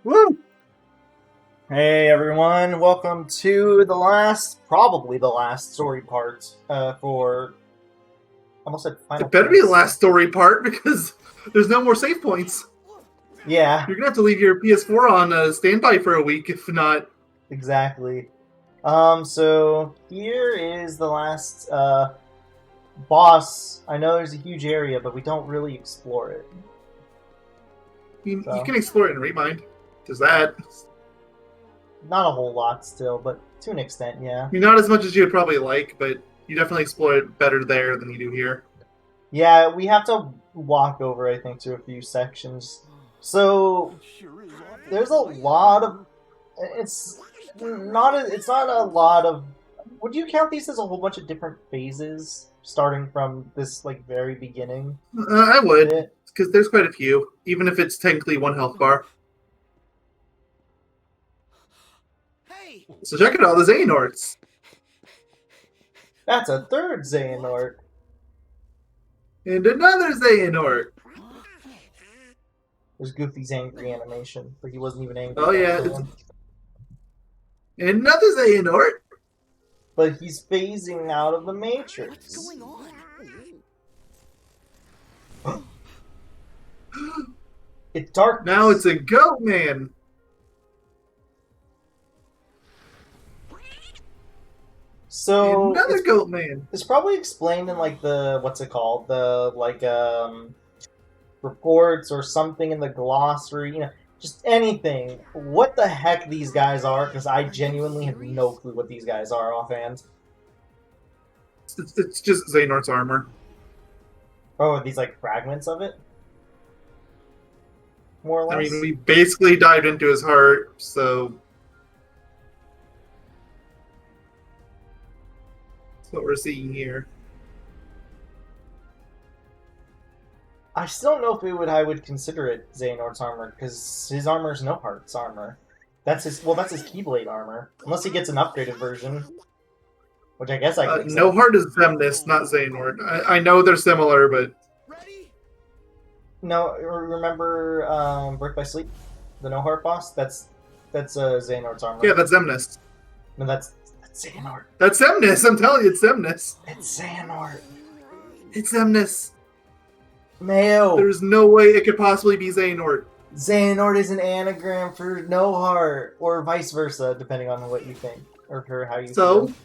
Woo! Hey everyone, welcome to probably the last story part for almost said Final It better be the Fantasy. last story part because there's no more save points. Yeah, You're gonna have to leave your PS4 on standby for a week, if not. exactly. So here is the last boss. I know there's a huge area, but we don't really explore it. You So can explore it in Remind. Does that? not a whole lot still, but to an extent, yeah. Not as much as you'd probably like, but you definitely explore it better there than you do here. Yeah, we have to walk over, I think, to a few sections. So there's a lot of it's it's not a lot of. Would you count these as a whole bunch of different phases starting from this like very beginning I would, bit? because there's quite a few, even if it's technically one health bar. So check it out, the Xehanorts. That's a third Xehanort. And another Xehanort. There's Goofy's angry animation, but he wasn't even angry Oh that yeah, time. another Xehanort. But he's phasing out of the Matrix. It's dark. Now it's a goat man. So Another goat man. it's probably explained in like the what's it called? The like reports or something in the glossary, just anything. What the heck these guys are, because I genuinely have no clue what these guys are offhand. It's just Xehanort's armor. Oh, are these like fragments of it? More or I less? mean, we basically dived into his heart, so that's what we're seeing here. I still don't know if I would consider it Xehanort's armor, because his armor is no heart's armor. That's his Keyblade armor. Unless he gets an upgraded version. Which I guess I could No accept. Heart is Zemnis, not Xehanort. I know they're similar, but No, remember Brick by Sleep? The No Heart boss? That's Xehanort's armor. yeah, that's Zemnis. No, that's Xehanort. That's Zemnis. I'm telling you, it's Zemnis. It's Xehanort. It's Zemnis. Mayo. There's no way it could possibly be Xehanort. Xehanort is an anagram for no heart, or vice versa, depending on what you think or for how you So feel.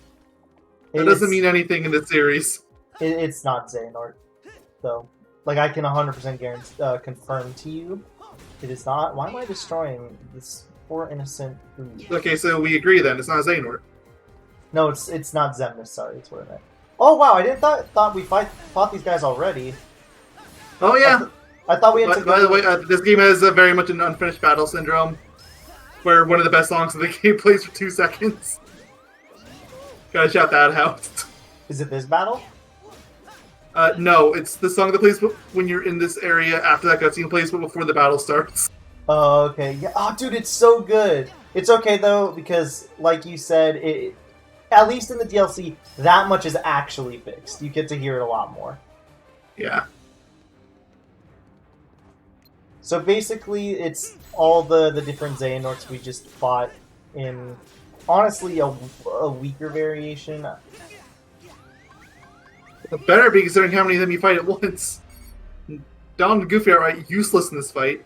that doesn't mean anything in this series. It's not Xehanort, though. Like I can 100% guarantee, confirm to you, it is not. Why am I destroying this poor innocent food? Okay, so we agree then. It's not Xehanort. No, it's not Zemnis. Sorry, it's what I meant. Oh wow, I didn't thought we fought these guys already. Oh yeah. I thought we had to go. By the way, this game has very much an unfinished battle syndrome, where one of the best songs of the game plays for 2 seconds. Gotta shout that out. Is it this battle? No, it's the song that plays when you're in this area after that cutscene plays, but before the battle starts. Oh, okay. Yeah. Oh, dude, it's so good. It's okay though because, like you said, at least in the DLC, that much is actually fixed. You get to hear it a lot more. Yeah. So basically, it's all the different Xehanorts we just fought in, honestly, a weaker variation. It better be considering how many of them you fight at once. Donald and Goofy are right useless in this fight.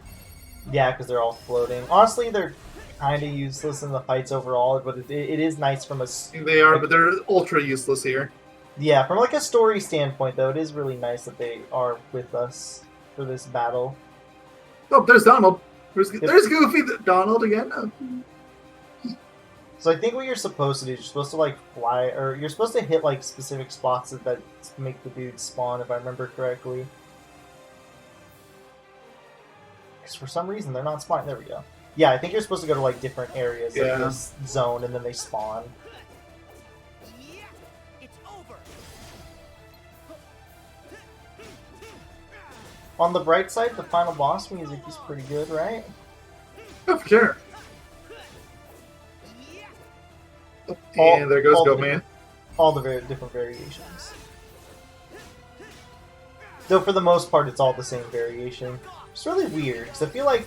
Yeah, because they're all floating. Honestly, they're kind of useless in the fights overall, but it is nice from a They are, but they're ultra useless here. yeah, from like a story standpoint though, it is really nice that they are with us for this battle. Oh, there's Donald. There's Goofy. Donald again. So I think what you're supposed to do is you're supposed to like fly, or you're supposed to hit like specific spots that make the dudes spawn, if I remember correctly. Because for some reason they're not spawning. There we go. Yeah, I think you're supposed to go to like different areas of this zone, and then they spawn. On the bright side, the final boss music is pretty good, right? Oh, for sure. And there goes Goat Man. All the different variations. Though for the most part, it's all the same variation. It's really weird, because I feel like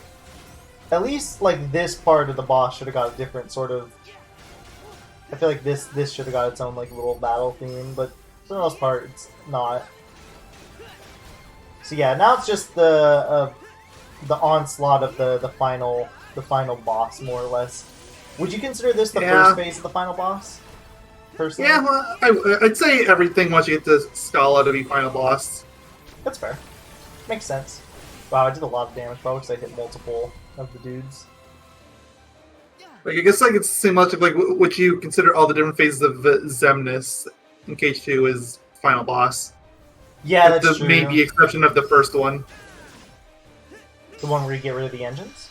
At least like this part of the boss should have got a different sort of. I feel like this should have got its own like little battle theme, but for the most part, it's not. So yeah, now it's just the onslaught of the final boss, more or less. Would you consider this the first phase of the final boss? Personally? Yeah, well, I'd say everything once you get to Scala to be final boss. That's fair. Makes sense. Wow, I did a lot of damage, probably because I hit multiple of the dudes. Like, I guess like it's so much of like what you consider all the different phases of Xemnas in KH2 is final boss. Yeah, with that's the true. Maybe exception of the first one. The one where you get rid of the engines?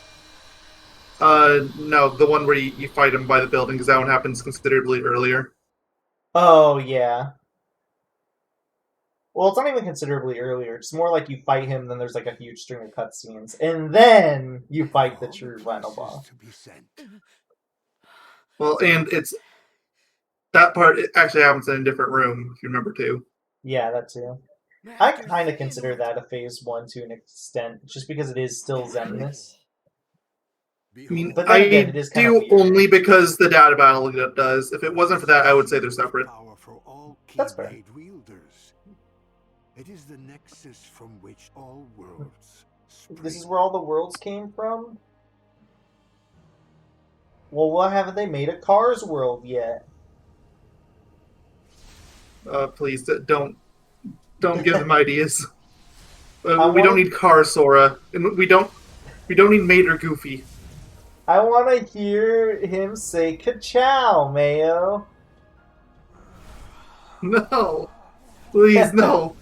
No, the one where you fight him by the building, because that one happens considerably earlier. Oh, yeah. Well, it's not even considerably earlier. It's more like you fight him, then there's like a huge string of cutscenes, and then you fight the true final boss. Well, and it's that part actually happens in a different room, if you remember too. Yeah, that too. I kind of consider that a phase 1 to an extent, just because it is still Xemnas. I mean, But then again, I it is kind do of weird. only because the data battle does. If it wasn't for that, I would say they're separate. That's fair. It is the nexus from which all worlds spring. This is where all the worlds came from? Well, why haven't they made a Cars world yet? Please don't give them ideas. We wanna- don't need Car Sora, and we don't need Mater Goofy. I want to hear him say "Ka-chow, Mayo." No, please no.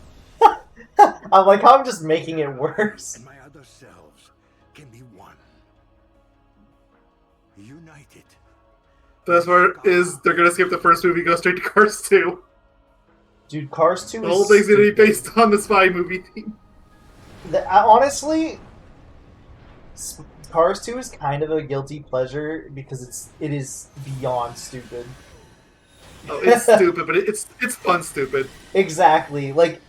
I'm like, how I'm just making it worse. And my other selves can be one. United. The best part is they're gonna skip the first movie, go straight to Cars 2. Dude, Cars 2 The is whole thing's gonna be stupid. based on the Spy movie theme. Honestly, Cars 2 is kind of a guilty pleasure because it is beyond stupid. Oh, it's stupid, but it's fun stupid. Exactly. Like,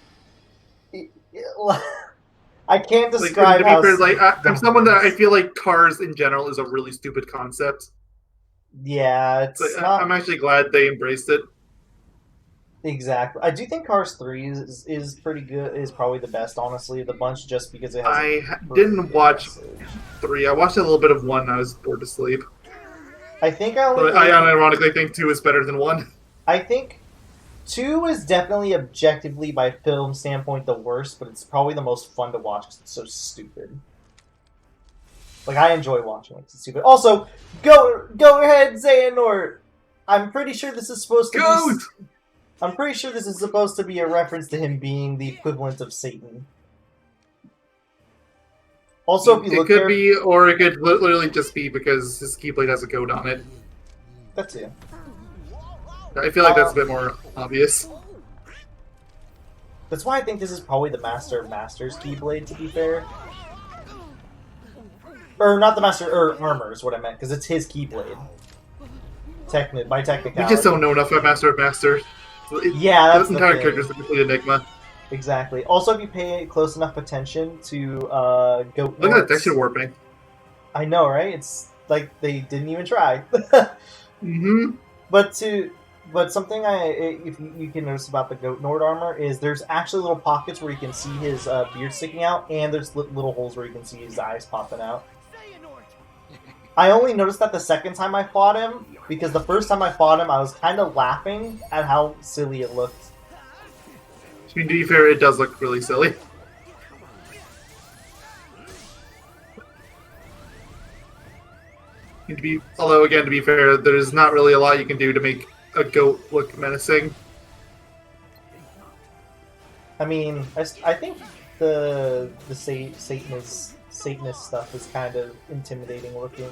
I can't Like, describe to be how. fair, like I'm someone that I feel like Cars in general is a really stupid concept. Yeah, it's Like, not I'm actually glad they embraced it. exactly. I do think Cars 3 is pretty good. Is probably the best, honestly, of the bunch, just because it has. I didn't watch message. 3. I watched a little bit of 1. And I was bored to sleep. I think I only. But I unironically think 2 is better than 1. I think 2 is definitely objectively, by film standpoint, the worst, but it's probably the most fun to watch because it's so stupid. Like, I enjoy watching it 'cause it's stupid. Also, go ahead, Xehanort! I'm pretty sure this is supposed to Goat! be... I'm pretty sure this is supposed to be a reference to him being the equivalent of Satan. Also, if you It look could there... be, or it could literally just be because his keyblade has a goat on it. That's it. I feel like that's a bit more obvious. That's why I think this is probably the Master of Masters Keyblade, to be fair. Or not the Master, or Armor is what I meant, because it's his Keyblade. By technicality. We just don't know enough about Master of Masters. Yeah, that's this the entire thing. character is a complete enigma. Exactly. Also, if you pay close enough attention to Goat Look at that Nort's- texture warping. I know, right? It's like they didn't even try. Mm-hmm. But something if you can notice about the Goat Nord armor is there's actually little pockets where you can see his beard sticking out, and there's little holes where you can see his eyes popping out. I only noticed that the second time I fought him, because the first time I fought him, I was kind of laughing at how silly it looked. I mean, to be fair, it does look really silly. Although, again, to be fair, there's not really a lot you can do to make a goat look menacing. I mean, I think the Satanist stuff is kind of intimidating looking.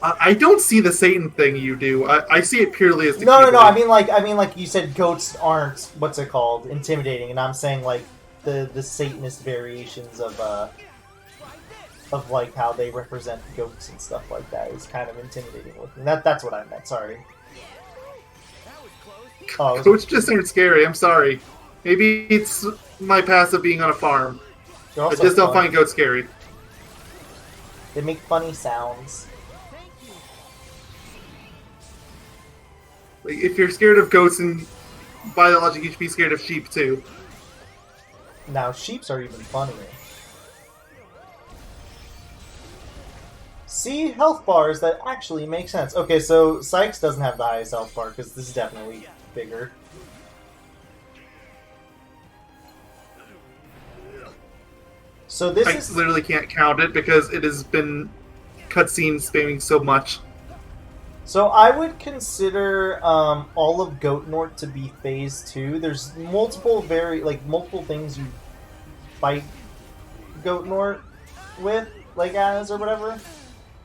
I don't see the Satan thing you do. I see it purely as the No. keyblade. I mean like you said, goats aren't what's it called, intimidating, and I'm saying like the Satanist variations of like how they represent goats and stuff like that is kind of intimidating looking. That's what I meant. Sorry. Oh, Goats just aren't scary. I'm sorry. Maybe it's my past of being on a farm. I just don't find goats scary. They make funny sounds. Like, if you're scared of goats and biologic, you should be scared of sheep too. Now, sheeps are even funnier. See, health bars that actually make sense. Okay, so Sykes doesn't have the highest health bar because this is definitely bigger. So this I is literally can't count it because it has been cutscene spamming so much. so I would consider all of Goatnort to be phase 2. There's multiple multiple things you fight Goatnort with, like as or whatever.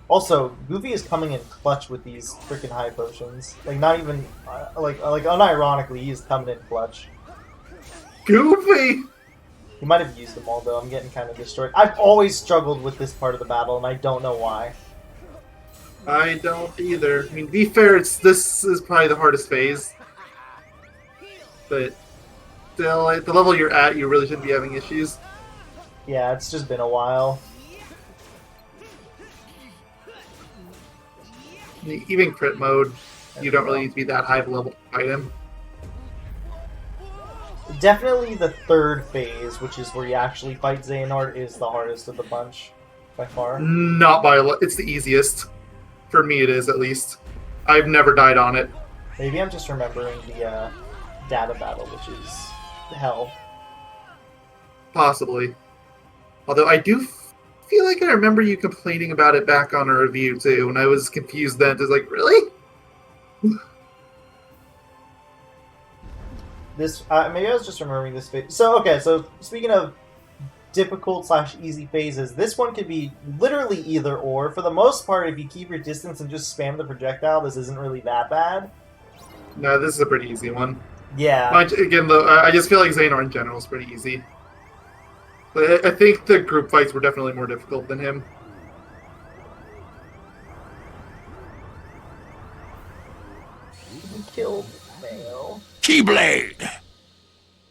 Also, Goofy is coming in clutch with these freaking high potions. Like not even like unironically, he is coming in clutch. Goofy! He might have used them all though. I'm getting kind of destroyed. I've always struggled with this part of the battle, and I don't know why. I don't either. I mean, to be fair, this is probably the hardest phase. But still, at the level you're at, you really shouldn't be having issues. Yeah, it's just been a while. Even crit mode, you don't really need to be that high of a level to fight him. Definitely the third phase, which is where you actually fight Xehanort, is the hardest of the bunch, by far. Not by a lot. It's the easiest. For me, it is, at least. I've never died on it. Maybe I'm just remembering the data battle, which is hell. Possibly. Although I do feel like I remember you complaining about it back on a review, too, and I was confused then. Just like, really? This maybe I was just remembering this phase. So okay, so speaking of difficult / easy phases, this one could be literally either or. For the most part, if you keep your distance and just spam the projectile, this isn't really that bad. No, this is a pretty easy one. Yeah. Again, though, I just feel like Xehanort in general is pretty easy. But I think the group fights were definitely more difficult than him. He killed Mayo. Keyblade!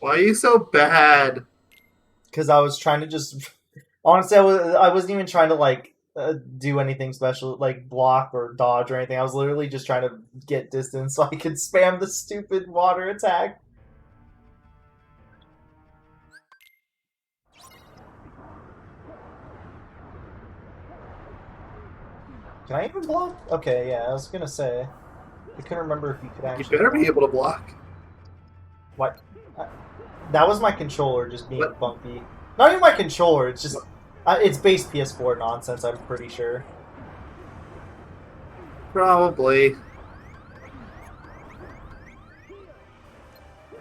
Why are you so bad? Because I was trying to just... Honestly, I wasn't even trying to, like, do anything special, like block or dodge or anything. I was literally just trying to get distance so I could spam the stupid water attack. Can I even block? Okay, yeah, I was gonna say. I couldn't remember if you could actually... You better be able to block. What? That was my controller just being What? funky. Not even my controller, it's just... it's base PS4 nonsense, I'm pretty sure. Probably.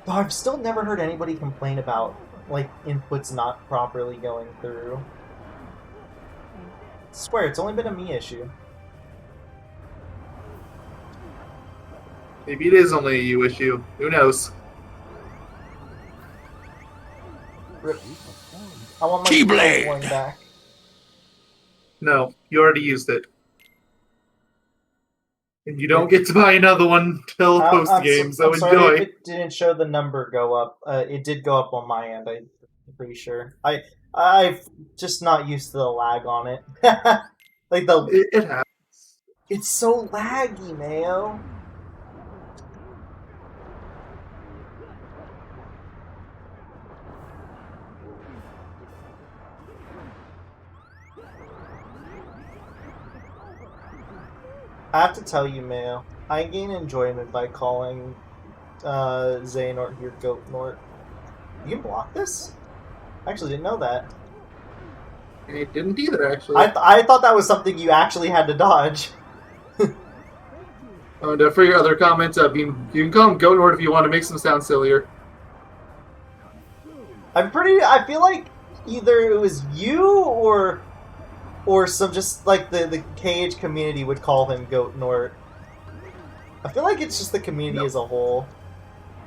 But I've still never heard anybody complain about, like, inputs not properly going through. I swear, it's only been a me issue. Maybe it is only a you issue. Who knows? Rip. I want my Keyblade! coin back. No, you already used it. And you don't get to buy another one till post-game, so I'm sorry if enjoy. it didn't show the number go up. It did go up on my end, I'm pretty sure. I've just not used to the lag on it. Like It happens. it's so laggy, Mayo. I have to tell you, Mayo, I gain enjoyment by calling Xehanort here Goatnort. You can block this? I actually didn't know that. I didn't either, actually. I thought that was something you actually had to dodge. And for your other comments, you can call him Goatnord if you want to make them sound sillier. I feel like either it was you or some just like the KH community would call him Goatnort. I feel like it's just the community as a whole.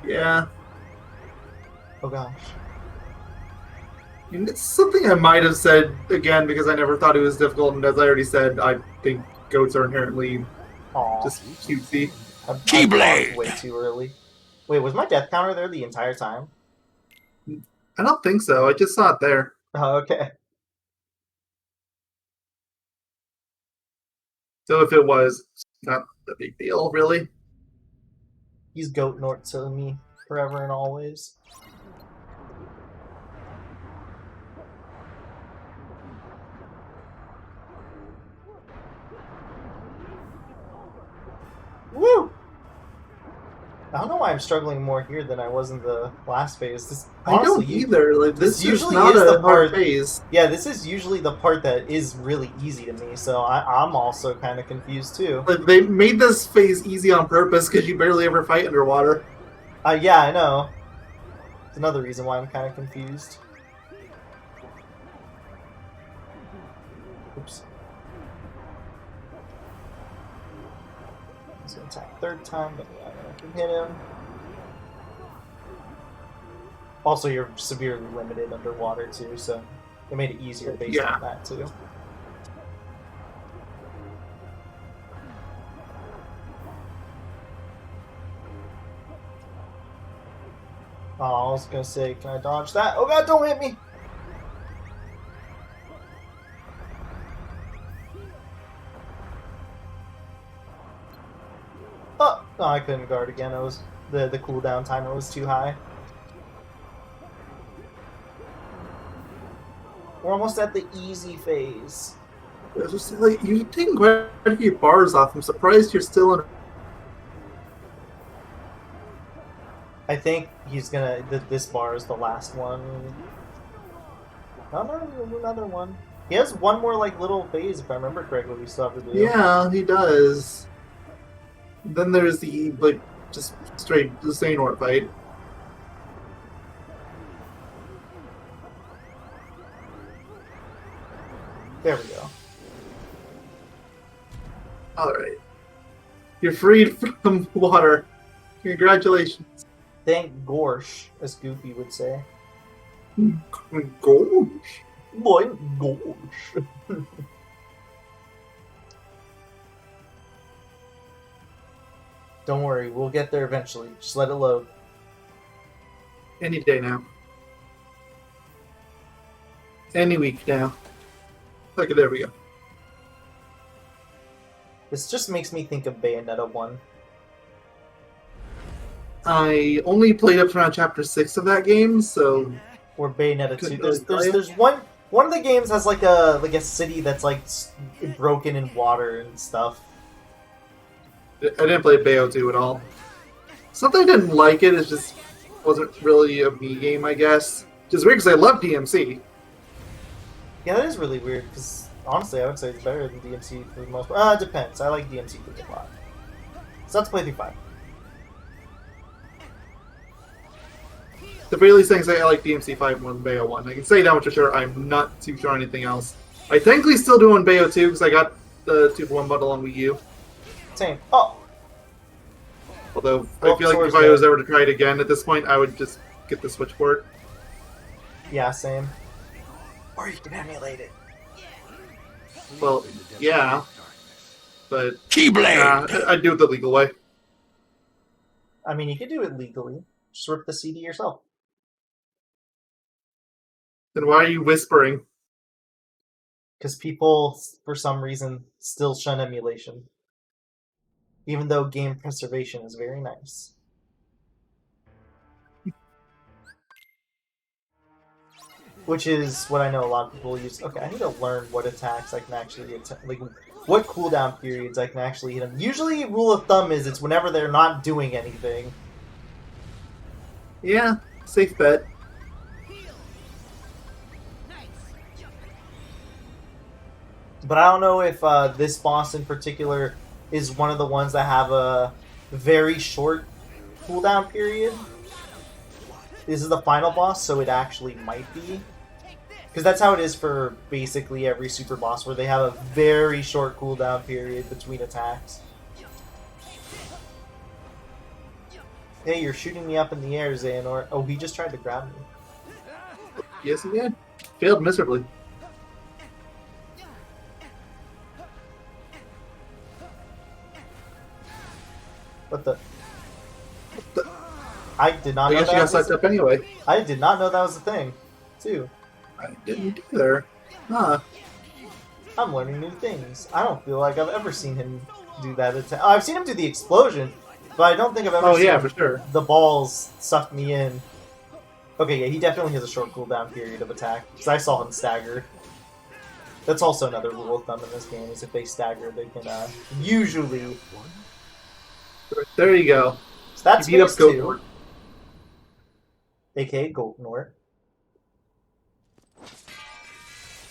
Yeah. Oh gosh. And it's something I might have said again because I never thought it was difficult, and as I already said, I think goats are inherently Aw. just cutesy. I Keyblade! blocked way too early. Wait, was my death counter there the entire time? I don't think so. I just saw it there. Oh, okay. So if it was, it's not a big deal, really. He's Goatnort to me forever and always. Woo! I don't know why I'm struggling more here than I was in the last phase. This, honestly, I don't either. Like this usually is not is a the hard part. phase. Yeah, this is usually the part that is really easy to me, so I'm also kind of confused too. Like, they made this phase easy on purpose because you barely ever fight underwater. Yeah, I know. It's another reason why I'm kind of confused. Oops. He's gonna attack third time, but yeah, I can hit him. Also, you're severely limited underwater too, so it made it easier based on that too. Oh, I was gonna say, can I dodge that? Oh god, don't hit me! Oh, no, I couldn't guard again. It was the cooldown timer was too high. We're almost at the easy phase. It's just like you've taken quite a few bars off. I'm surprised you're still in. I think he's gonna. This bar is the last one. Oh no, another one. He has one more like little phase, if I remember correctly. We still have to do. Yeah, he does. Then there's the like just straight the Xehanort fight. There we go. All right, you're freed from water. Congratulations. Thank Gorsh, as Goofy would say. Gosh. Boy, Gorsh. Don't worry, we'll get there eventually. Just let it load. Any day now. Any week now. Okay, there we go. This just makes me think of Bayonetta 1. I only played up to around chapter 6 of that game, so Or Bayonetta 2. Couldn't really tell you. There's one of the games has like a city that's like broken in water and stuff. I didn't play Bayo 2 at all. It's not that I didn't like it, it just wasn't really a me game, I guess. Which is weird because I love DMC. Yeah, that is really weird because honestly, I would say it's better than DMC for the most part. It depends. I like DMC a lot. So let's play through 5. The very least things I like DMC 5 more than Bayo 1. I can say that much for sure. I'm not too sure on anything else. I technically still doing Bayo 2 because I got the 2-for-1 bundle on Wii U. Same. Oh! Although, Well, I feel like Sora's if I was dead. ever to try it again at this point, I would just get the Switch port. Yeah, same. Or you can emulate it. Well, yeah. But, Keyblade! I'd do it the legal way. I mean, you could do it legally. Just rip the CD yourself. Then why are you whispering? Because people, for some reason, still shun emulation. Even though game preservation is very nice. Which is what I know a lot of people use. Okay, I need to learn what attacks I can actually like what cooldown periods I can actually hit them. Usually, rule of thumb is it's whenever they're not doing anything. Yeah, safe bet. But I don't know if this boss in particular is one of the ones that have a very short cooldown period. This is the final boss, so it actually might be. Because that's how it is for basically every super boss, where they have a very short cooldown period between attacks. Hey, you're shooting me up in the air, Xehanort. Oh, he just tried to grab me. Yes, he did. Failed miserably. What the? I did not I know guess you that got sucked up anyway. I did not know that was a thing, too. I didn't either. Huh. I'm learning new things. I don't feel like I've ever seen him do that attack. Oh, I've seen him do the explosion, but I don't think I've ever seen for sure. the balls suck me in. Okay, yeah, he definitely has a short cooldown period of attack, because I saw him stagger. That's also another rule of thumb in this game, is if they stagger, they can usually... There you go. So that's You beat up phase 2. Goatnort. A.k.a. Goatnort.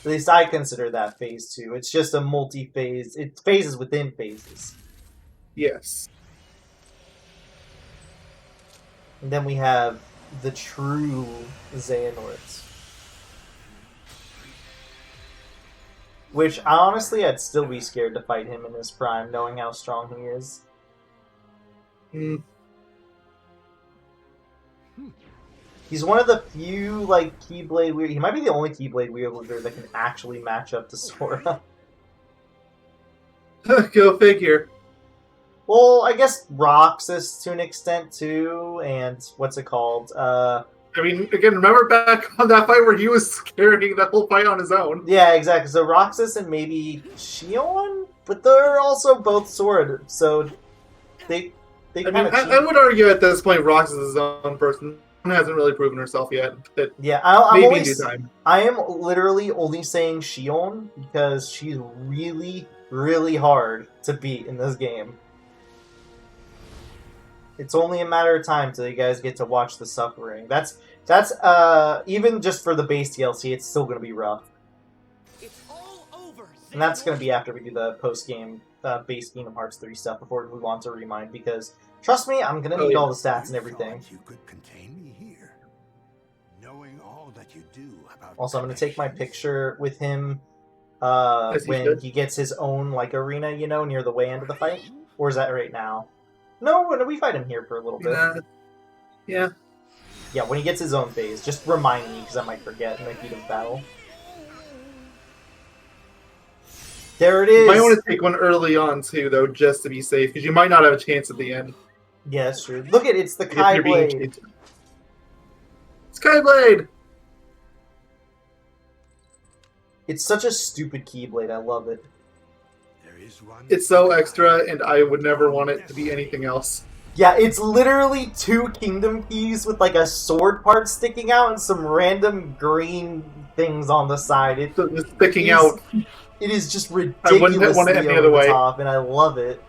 At least I consider that phase 2. It's just a multi-phase... It's phases within phases. Yes. And then we have the true Xehanorts. Which, honestly, I'd still be scared to fight him in his prime, knowing how strong he is. Mm. He's one of the few, like, Keyblade wielder... He might be the only Keyblade wielder that can actually match up to Sora. Go figure. Well, I guess Roxas to an extent, too, and what's it called? I mean, again, remember back on that fight where he was carrying that whole fight on his own? Yeah, exactly. So Roxas and maybe Xion? But they're also both Sword, so they I kind mean, of I would argue at this point Rox is his own person. Hasn't really proven herself yet. But yeah, I'm maybe only, in due time. I am literally only saying Xion because she's really, really hard to beat in this game. It's only a matter of time till you guys get to watch the suffering. That's even just for the base DLC, it's still gonna be rough. It's all over. And that's gonna be after we do the post game base Kingdom Hearts 3 stuff before we move on to Remind, because trust me, I'm gonna need all the stats and everything. You could contain me here, knowing all that you do about Also, I'm gonna take my picture with him As he when should. he gets his own like arena, you know, near the way end of the fight. Or is that right now? No, we fight him here for a little bit. Yeah. Yeah, when he gets his own phase, just remind me because I might forget in the heat of battle. There it is. You might want to take one early on too, though, just to be safe, because you might not have a chance at the end. Yeah, that's true. Look at it's the If Kai you're being Blade. chased. Skyblade! It's such a stupid Keyblade. I love it. There is one. It's so extra, and I would never want it to be anything else. Yeah, it's literally 2 Kingdom Keys with like a sword part sticking out and some random green things on the side. It So just sticking is- out. It is just I wouldn't ridiculously want it any over other the way. top, and I love it.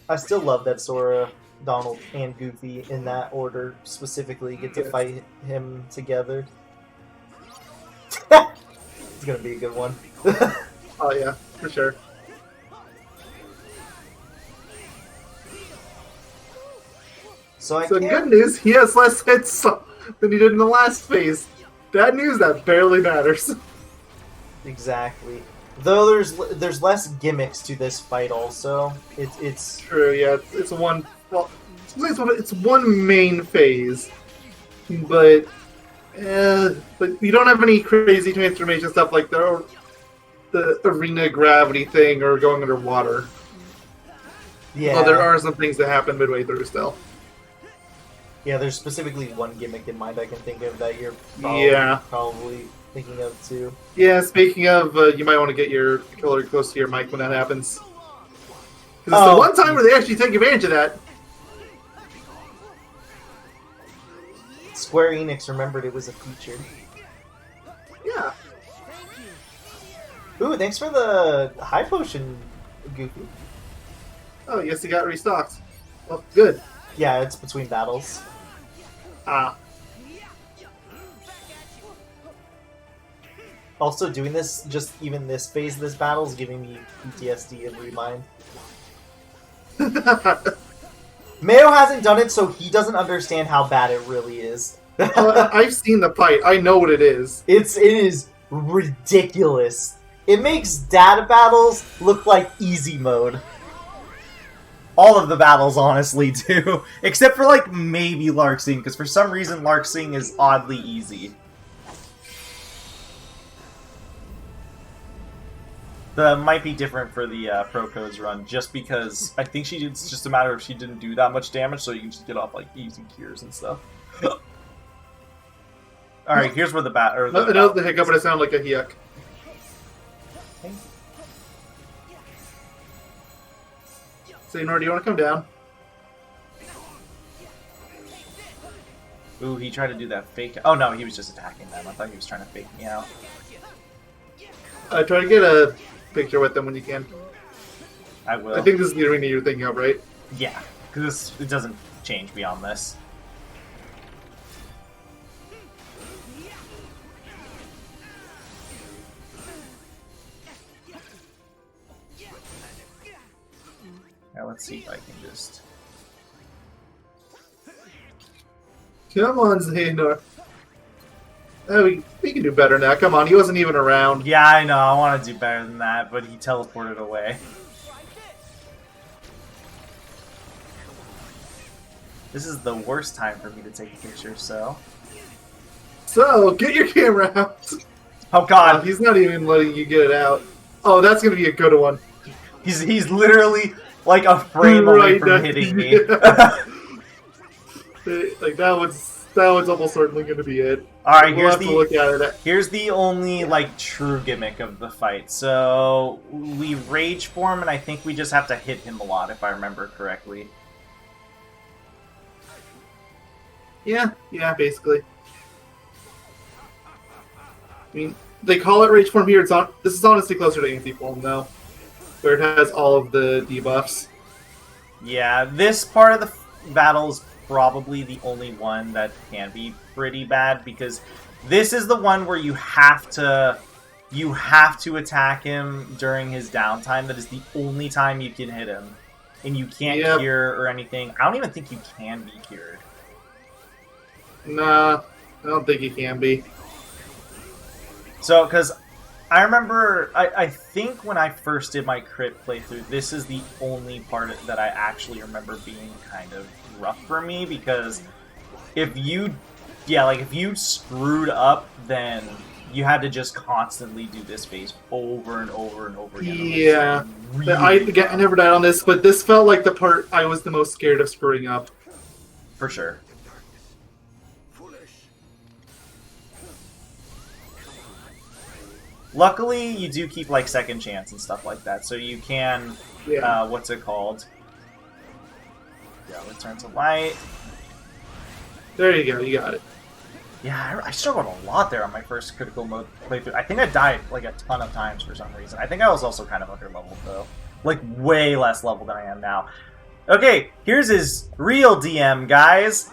I still love that Sora, Donald, and Goofy in that order specifically get to Yes. fight him together. It's gonna be a good one. Oh yeah, for sure. So I So can't... good news, he has less hits than he did in the last phase. Bad news, that barely matters. Exactly. Though there's less gimmicks to this fight also. It's True, yeah, it's one. Well, it's one main phase, but you don't have any crazy transformation stuff like the arena gravity thing or going underwater. yeah. Well, there are some things that happen midway through still. Yeah, there's specifically one gimmick in mind I can think of that you're probably thinking of too. Yeah, speaking of, you might want to get your controller close to your mic when that happens. 'Cause it's the one time where they actually take advantage of that. Square Enix remembered it was a feature. Yeah. Ooh, thanks for the high potion, Goofy. Oh, yes, he got restocked. Well, good. Yeah, it's between battles. Ah. Also, doing this, just even this phase of this battle is giving me PTSD and Remind. Mayo hasn't done it, so he doesn't understand how bad it really is. I've seen the fight. I know what it is. It is ridiculous. It makes data battles look like easy mode. All of the battles, honestly, do. Except for, like, maybe Larksing, because for some reason Larksing is oddly easy. The might be different for the Pro Codes run, just because I think it's just a matter of she didn't do that much damage, so you can just get off like easy cures and stuff. All right, here's where the bat or I know the hiccup, but it sounded like a yuck. Xehanort, do you want to come down? Ooh, he tried to do that fake. Oh no, he was just attacking them. I thought he was trying to fake me out. Try to get a picture with them when you can. I will. I think this is the arena you're thinking of, right? Yeah, because it doesn't change beyond this. Now let's see if I can just... Come on, Xehanort. Oh, we can do better now. Come on, he wasn't even around. Yeah, I know. I want to do better than that, but he teleported away. This is the worst time for me to take a picture, so... So, get your camera out. Oh god! He's not even letting you get it out. Oh, that's going to be a good one. He's literally like a frame away from hitting me. Like, that one's almost certainly going to be it. Alright, we'll have to look at it. Here's the only, like, true gimmick of the fight. So, we rage form, and I think we just have to hit him a lot, if I remember correctly. Yeah, basically. I mean, they call it rage form here. This is honestly closer to anti-form, though, where it has all of the debuffs. Yeah, this part of the battle is probably the only one that can be pretty bad, because this is the one where you have to attack him during his downtime. That is the only time you can hit him, and you can't cure or anything. I don't even think you can be cured. Nah, I don't think he can be. So, because I remember, I think when I first did my crit playthrough, this is the only part that I actually remember being kind of rough for me, because if you screwed up, then you had to just constantly do this phase over and over and over again. Yeah, really I never died on this, but this felt like the part I was the most scared of screwing up. For sure. Luckily, you do keep, like, second chance and stuff like that, so you can, what's it called? Yeah, return to light. There you go, you got it. Yeah, I struggled a lot there on my first critical mode playthrough. I think I died, like, a ton of times for some reason. I think I was also kind of under-leveled, though. Like, way less level than I am now. Okay, here's his real DM, guys.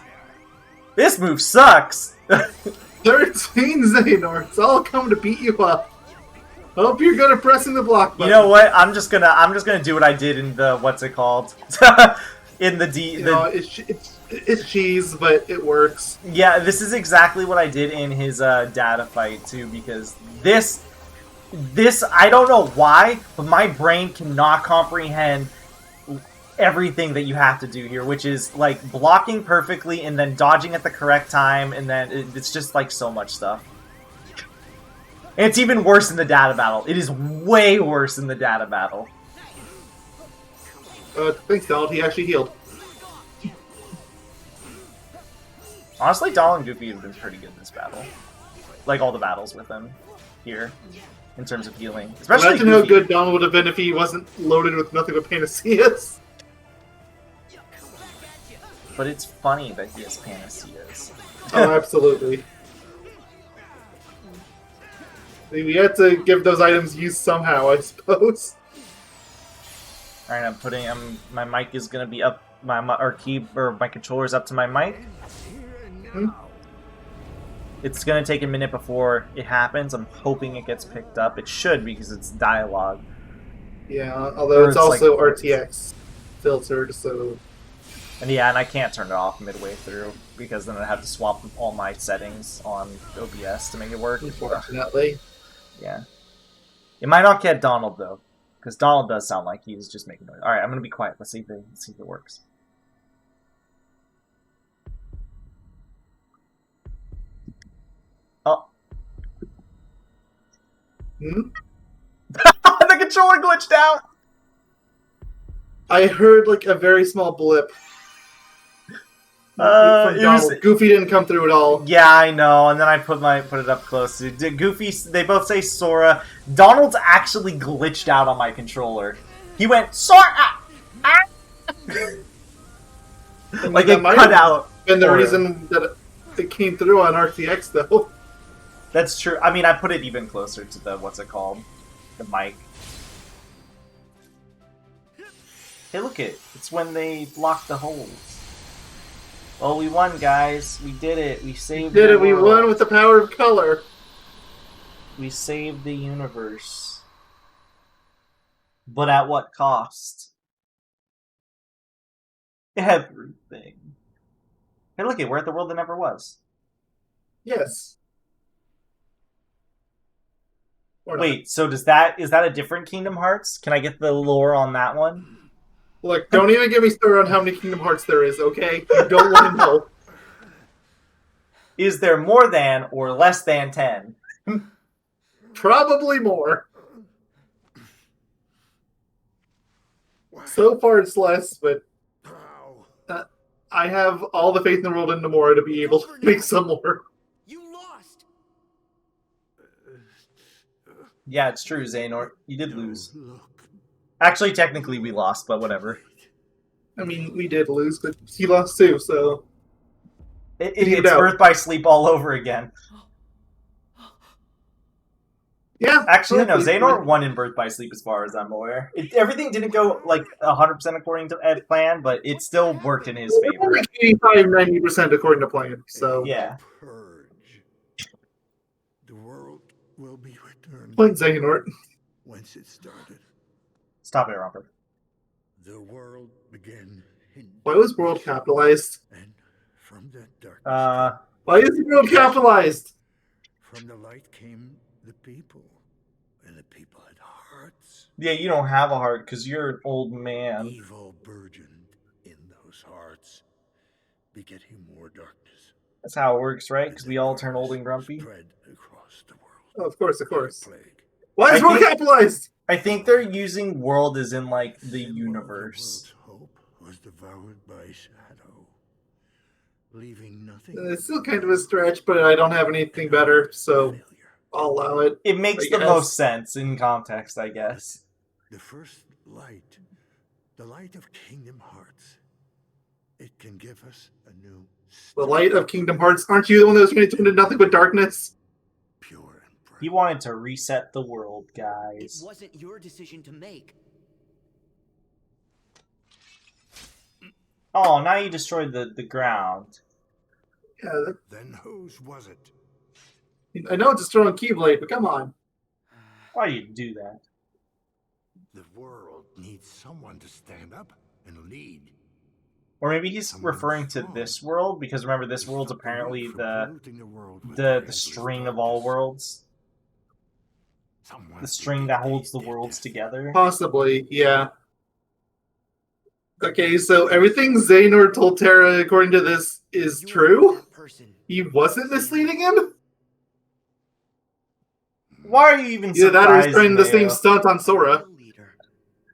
This move sucks! 13 Xehanorts, all come to beat you up. Hope you're good at pressing the block button. You know what? I'm just gonna do what I did in the what's it called? In the D. It's cheese, but it works. Yeah, this is exactly what I did in his data fight too, because this I don't know why, but my brain cannot comprehend everything that you have to do here, which is like blocking perfectly and then dodging at the correct time, and then it's just like so much stuff. And it's even worse in the data battle. It is way worse in the data battle. Thanks, Donald. He actually healed. Honestly, Donald and Goofy have been pretty good in this battle. Like, all the battles with him here, in terms of healing. Especially Imagine how good Donald would have been if he wasn't loaded with nothing but Panaceas. But it's funny that he has Panaceas. Oh, absolutely. We had to give those items use somehow, I suppose. Alright, my mic is gonna be up, my controller's up to my mic. It's gonna take a minute before it happens. I'm hoping it gets picked up. It should, because it's dialogue. Yeah, although it's also like, RTX filtered, so... And yeah, and I can't turn it off midway through, because then I have to swap all my settings on OBS to make it work. Unfortunately. Yeah. It might not get Donald, though, because Donald does sound like he's just making noise. Alright, I'm gonna be quiet. Let's see if it works. Oh. Hmm? The controller glitched out! I heard like a very small blip from It was... Donald. Goofy didn't come through at all. Yeah, I know, and then I put it up close. Goofy, they both say Sora. Donald's actually glitched out on my controller. He went, Sora! Ah! Like it cut out. And the reason that it came through on RTX, though. That's true. I mean, I put it even closer to the, what's it called? The mic. Hey, look it. It's when they block the holes. Well, we won, guys. We did it. We saved the world. We won with the power of color. We saved the universe. But at what cost? Everything. Hey, look it. We're at the world that never was. Yes. Wait, so is that a different Kingdom Hearts? Can I get the lore on that one? Look, don't even get me started on how many Kingdom Hearts there is, okay? You don't want to know. Is there more than or less than 10? Probably more. So far it's less, but I have all the faith in the world in Nomura to be able to make some more. You lost. Yeah, it's true, Xehanort. You did lose. Actually, technically we lost, but whatever. I mean, we did lose, but he lost too, so... It's birth by sleep all over again. Yeah. Actually, no, Xehanort won in birth by sleep as far as I'm aware. Everything didn't go, like, 100% according to Ed plan, but it still worked in his favor. Like 85-90% according to plan, so... Yeah. Purge. The world will be returned. Point Xehanort. Whence it started. Stop it, Robert. The world began in Why was world capitalized? and from that darkness Why is the world capitalized? from the light came the people. And the people had hearts. Yeah, you don't have a heart because you're an old man. Evil burgeoned in those hearts, begetting more darkness. That's how it works, right? Because we all turn old and grumpy. Spread across the world. Oh, of course, of course. Plague. Why is world capitalized? I think they're using world as in, like, the universe. The world's hope was devoured by shadow, leaving nothing. It's still kind of a stretch, but I don't have anything better, so Failure. I'll allow it. It makes the most sense in context, I guess. The first light, the light of Kingdom Hearts. It can give us a new The light of Kingdom Hearts. Aren't you the one that was going to turn into nothing but darkness? pure and bright. He wanted to reset the world, It guys. wasn't your decision to make. Oh, now you destroyed the ground. Yeah, Then whose was it? I know it's a strong Keyblade, but come on. Why do you do that? The world needs someone to stand up and lead. Or maybe he's Someone referring to strong. this world, because remember, this world's Stop the apparently world from the polluting the world with the endless string of all darkness. worlds. Someone The to string that holds the dictate their worlds destiny. together. Possibly, yeah. Okay, so everything Xehanort told Terra, according to this, is You are true? that person. He wasn't misleading him? Why are you even Either that or he's surprised, trying the same Mayo? stunt on Sora. Leader.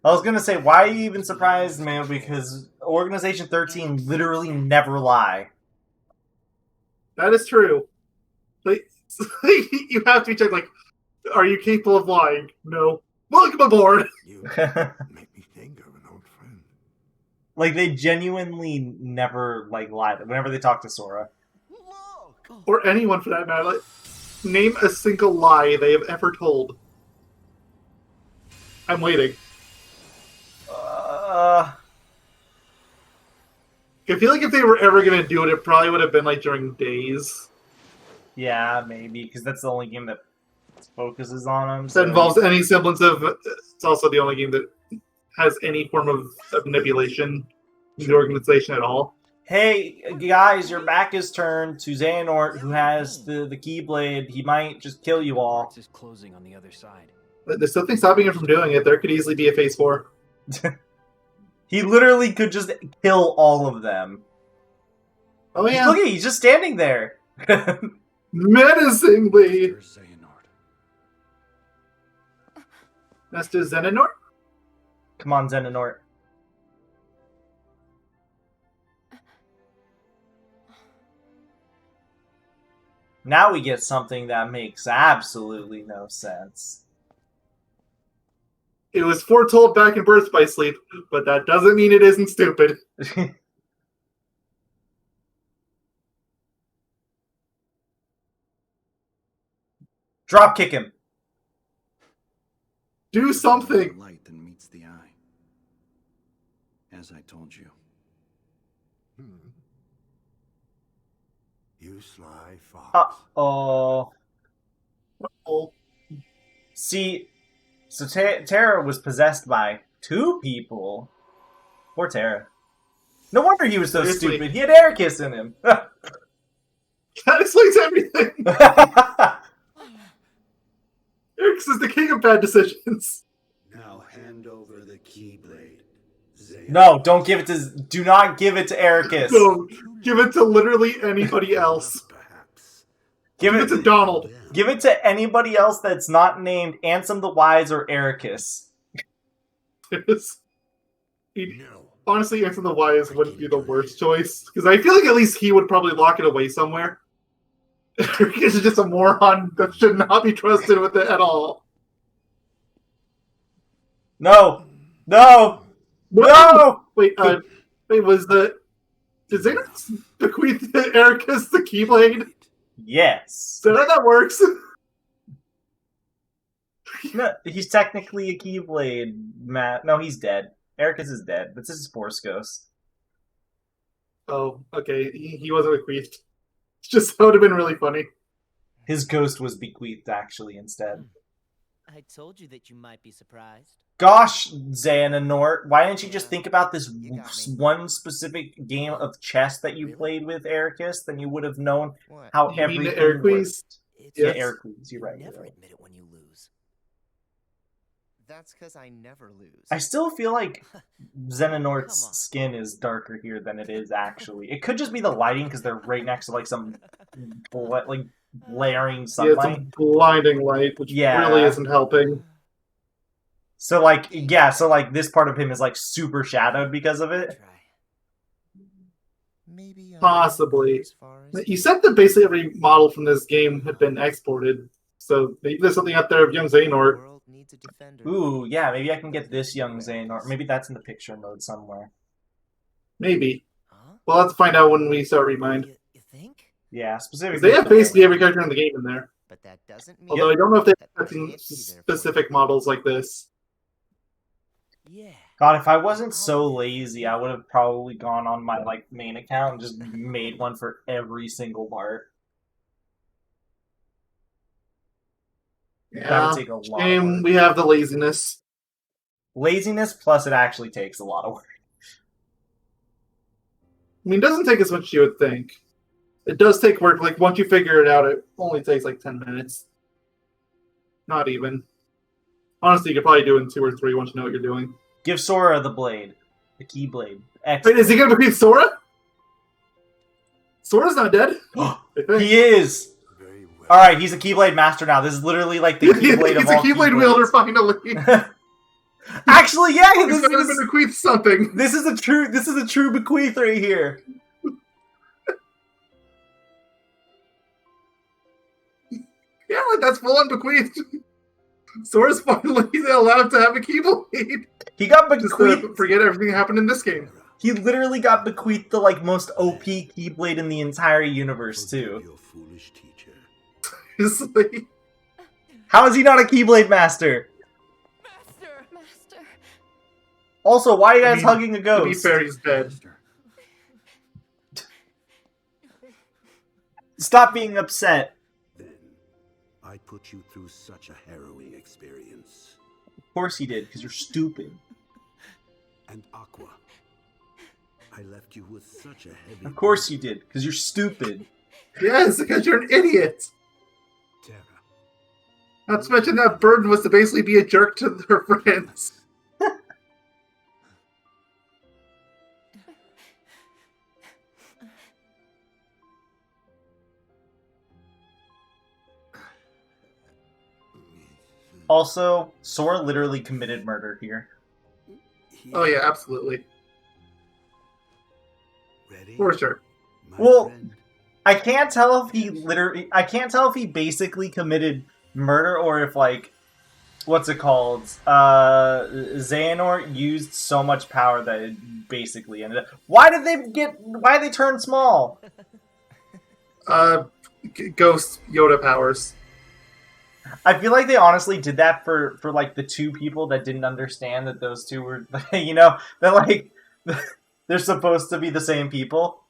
I was gonna say, why are you even surprised, Mayo? Because Organization 13 literally never lie. That is true. Like, you have to be checked, like, are you capable of lying? No. Welcome aboard! You make me think of an old friend. Like, they genuinely never, like, lie whenever they talk to Sora. Look! Or anyone for that matter. Like, name a single lie they have ever told. I'm waiting. I feel like if they were ever going to do it, it probably would have been like during Days. Yeah, maybe, because that's the only game that focuses on them. That involves any semblance of... It's also the only game that has any form of manipulation in the organization at all. Hey, guys, your back is turned to Xehanort, who has the Keyblade. He might just kill you all. It's just closing on the other side. But there's something stopping him from doing it. There could easily be a Phase 4. He literally could just kill all of them. Oh yeah. Look at he's just standing there. Menacingly! There's Xehanort. Master Xehanort? Come on, Xehanort. Now we get something that makes absolutely no sense. It was foretold back in Birth by Sleep, but that doesn't mean it isn't stupid. Drop kick him. Do something. Light that meets the eye. As I told you. You sly fox. Uh-oh. Oh, See, so Terra was possessed by 2 people. Poor Terra. No wonder he was so Seriously. stupid. He had Ericus in him. that explains everything. Ericus is the king of bad decisions. Now hand over the Keyblade. No, don't give it to... Do not give it to Ericus. No, give it to literally anybody else. Perhaps. Give Give it to Donald. Give it to anybody else that's not named Ansem the Wise or Ericus. No. Honestly, Answer the Wise wouldn't be the worst choice. Because I feel like at least he would probably lock it away somewhere. Ericus is just a moron that should not be trusted with it at all. No! No! No! Wait, was the... Did Xehanort bequeath Ericus the Keyblade? Yes. So how that works? No, he's technically a Keyblade, Matt. No, he's dead. Ericus is dead. This is Force Ghost. Oh, okay. He wasn't bequeathed. Just that would have been really funny. His ghost was bequeathed, actually, instead. I told you that you might be surprised. Gosh, Xehanort, why didn't you just think about this You got me. one specific game of chess that you played with Ericus? Then you would have known What? how You mean everything Ericles? worked. It's Yeah, Yes. Ericles, you're right. You you're never right. admit it when you lose. That's because I never lose. I still feel like Xehanort's Come on. skin is darker here than it is actually. It could just be the lighting because they're right next to like some like blaring Yeah, it's sunlight. a blinding light, which Yeah. really isn't helping. So like yeah, so like this part of him is like super shadowed because of it. Try. Maybe Possibly. as far as You said that basically every model from this game had been exported, so maybe there's something out there of young the Xehanort. world needs a defender. Ooh, yeah, maybe I can get this young Xehanort. Maybe that's in the picture mode somewhere. Maybe. Huh? We'll have to find out when we start Remind. You think? Yeah, specifically. They have basically every character in the game in there. But that doesn't mean Although I don't know if they that have I can't be there for specific you. models like this. Yeah. God, if I wasn't so lazy, I would have probably gone on my like main account and just made one for every single part. That Yeah, would take a lot of shame work. we have the laziness. Laziness plus it actually takes a lot of work. I mean, it doesn't take as much as you would think. It does take work. Like, once you figure it out, it only takes like 10 minutes. Not even. Honestly, you could probably do it in 2 or 3 once you know what you're doing. Give Sora the blade. The Keyblade. Wait, is he gonna beat Sora? Sora's not dead. I think. He is! Very well. Alright, he's a Keyblade master now. This is literally like the Keyblade of He's all a Keyblade wielder finally. Actually, yeah, He's gonna bequeath something. this is a true bequeath right here. Yeah, that's full on bequeathed. Sora's finally allowed to have a Keyblade. He got Just bequeathed. forget everything that happened in this game. He literally got bequeathed the like most OP Keyblade in the entire universe too. Your foolish teacher. It's like, How is he not a Keyblade master? Master. Also, why are you I guys mean, hugging a to be ghost? fair, he's dead. Master. Stop being upset. Then I put you through such a harrowing experience. Of course he did, because you're stupid. And Aqua, I left you with such a heavy. Of course you did, because you're stupid. Yes, because you're an idiot. Terra. Not to mention that burden was to basically be a jerk to their friends. Also, Sora literally committed murder here. Oh yeah, absolutely. Ready? For sure. My Well, friend? I can't tell if I can't tell if he basically committed murder or if, like, what's it called? Xehanort used so much power that it basically ended up. Why did they turn small? Ghost Yoda powers. I feel like they honestly did that for like the two people that didn't understand that those two were, you know, they're like they're supposed to be the same people.